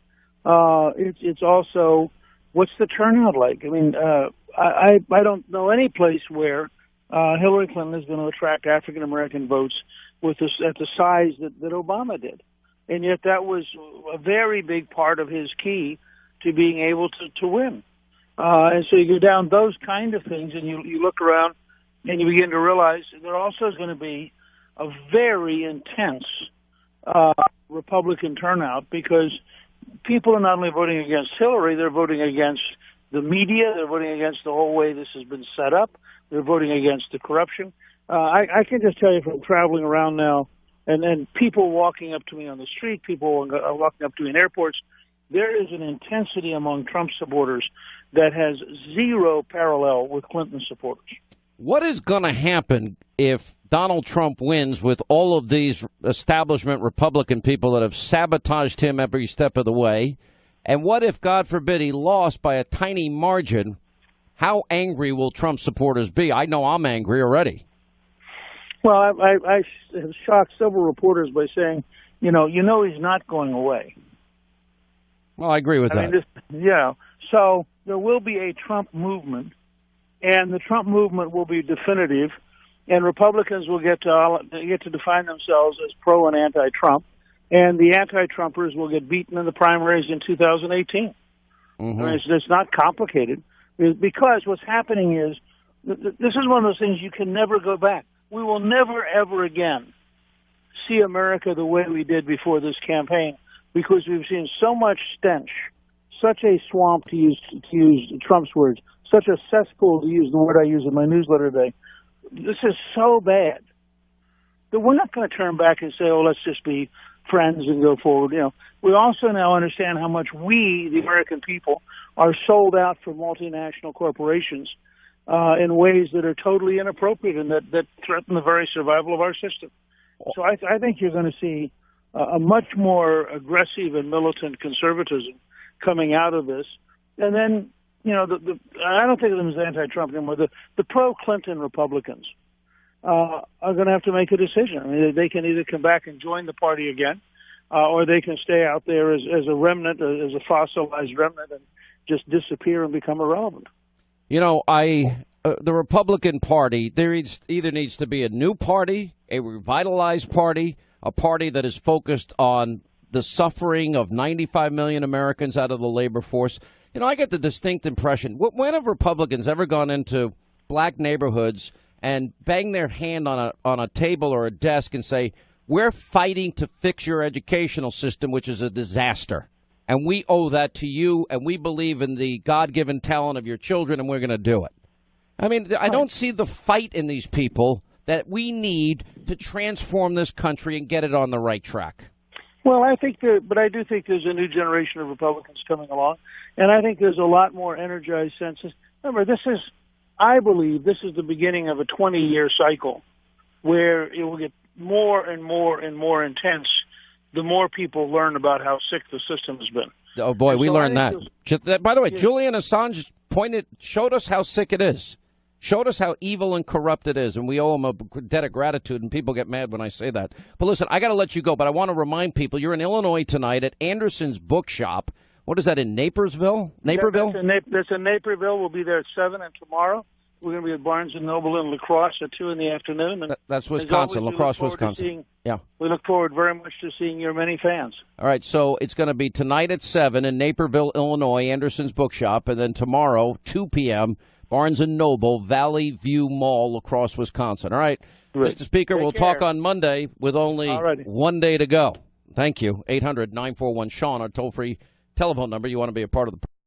It's also what's the turnout like. I mean, I don't know any place where Hillary Clinton is going to attract African-American votes at the size that Obama did. And yet that was a very big part of his key to being able to win. And so you go down those kind of things, and you look around, and you begin to realize there also is going to be a very intense Republican turnout, because people are not only voting against Hillary, they're voting against the media, they're voting against the whole way this has been set up, they're voting against the corruption. I can just tell you from traveling around now, and people walking up to me on the street, people walking up to me in airports, there is an intensity among Trump supporters that has zero parallel with Clinton supporters. What is going to happen if Donald Trump wins with all of these establishment Republican people that have sabotaged him every step of the way? And what if, God forbid, he lost by a tiny margin? How angry will Trump supporters be? I know I'm angry already. Well, I have shocked several reporters by saying, you know he's not going away. Well, I agree with that. So there will be a Trump movement, and the Trump movement will be definitive, and Republicans will get to define themselves as pro and anti-Trump, and the anti-Trumpers will get beaten in the primaries in 2018. Mm-hmm. I mean, it's not complicated, because what's happening is this is one of those things you can never go back. We will never, ever again see America the way we did before this campaign, because we've seen so much stench, such a swamp, to use Trump's words, such a cesspool, to use the word I use in my newsletter today. This is so bad that we're not going to turn back and say, oh, let's just be friends and go forward. You know, we also now understand how much we, the American people, are sold out for multinational corporations in ways that are totally inappropriate and that threaten the very survival of our system. So I think you're going to see a much more aggressive and militant conservatism coming out of this. And then, you know, I don't think of them as anti-Trump anymore. The pro-Clinton Republicans are going to have to make a decision. I mean, they can either come back and join the party again, or they can stay out there as a remnant, as a fossilized remnant, and just disappear and become irrelevant. You know, the Republican Party, there either needs to be a new party, a revitalized party, a party that is focused on the suffering of 95 million Americans out of the labor force. You know, I get the distinct impression, when have Republicans ever gone into black neighborhoods and bang their hand on a table or a desk and say, we're fighting to fix your educational system, which is a disaster, and we owe that to you, and we believe in the God-given talent of your children, and we're going to do it. I mean, I don't see the fight in these people that we need to transform this country and get it on the right track. Well, I do think there's a new generation of Republicans coming along, and I think there's a lot more energized senses. Remember, I believe this is the beginning of a 20-year cycle where it will get more and more and more intense the more people learn about how sick the system has been. Oh, boy, we learned that. By the way, Julian Assange showed us how sick it is, showed us how evil and corrupt it is, and we owe him a debt of gratitude, and people get mad when I say that. But listen, I got to let you go, but I want to remind people, you're in Illinois tonight at Anderson's Bookshop. What is that, in Naperville? Naperville? That's in Naperville. We'll be there at 7, and tomorrow we're going to be at Barnes & Noble in La Crosse at 2 in the afternoon. And that's Wisconsin, La Crosse, Wisconsin. We look forward very much to seeing your many fans. All right, so it's going to be tonight at 7 in Naperville, Illinois, Anderson's Bookshop, and then tomorrow, 2 p.m., Barnes & Noble, Valley View Mall, La Crosse, Wisconsin. All right, Mr. Speaker, we'll talk on Monday with only 1 day to go. Thank you. 800-941-SEAN, our toll-free telephone number. You want to be a part of the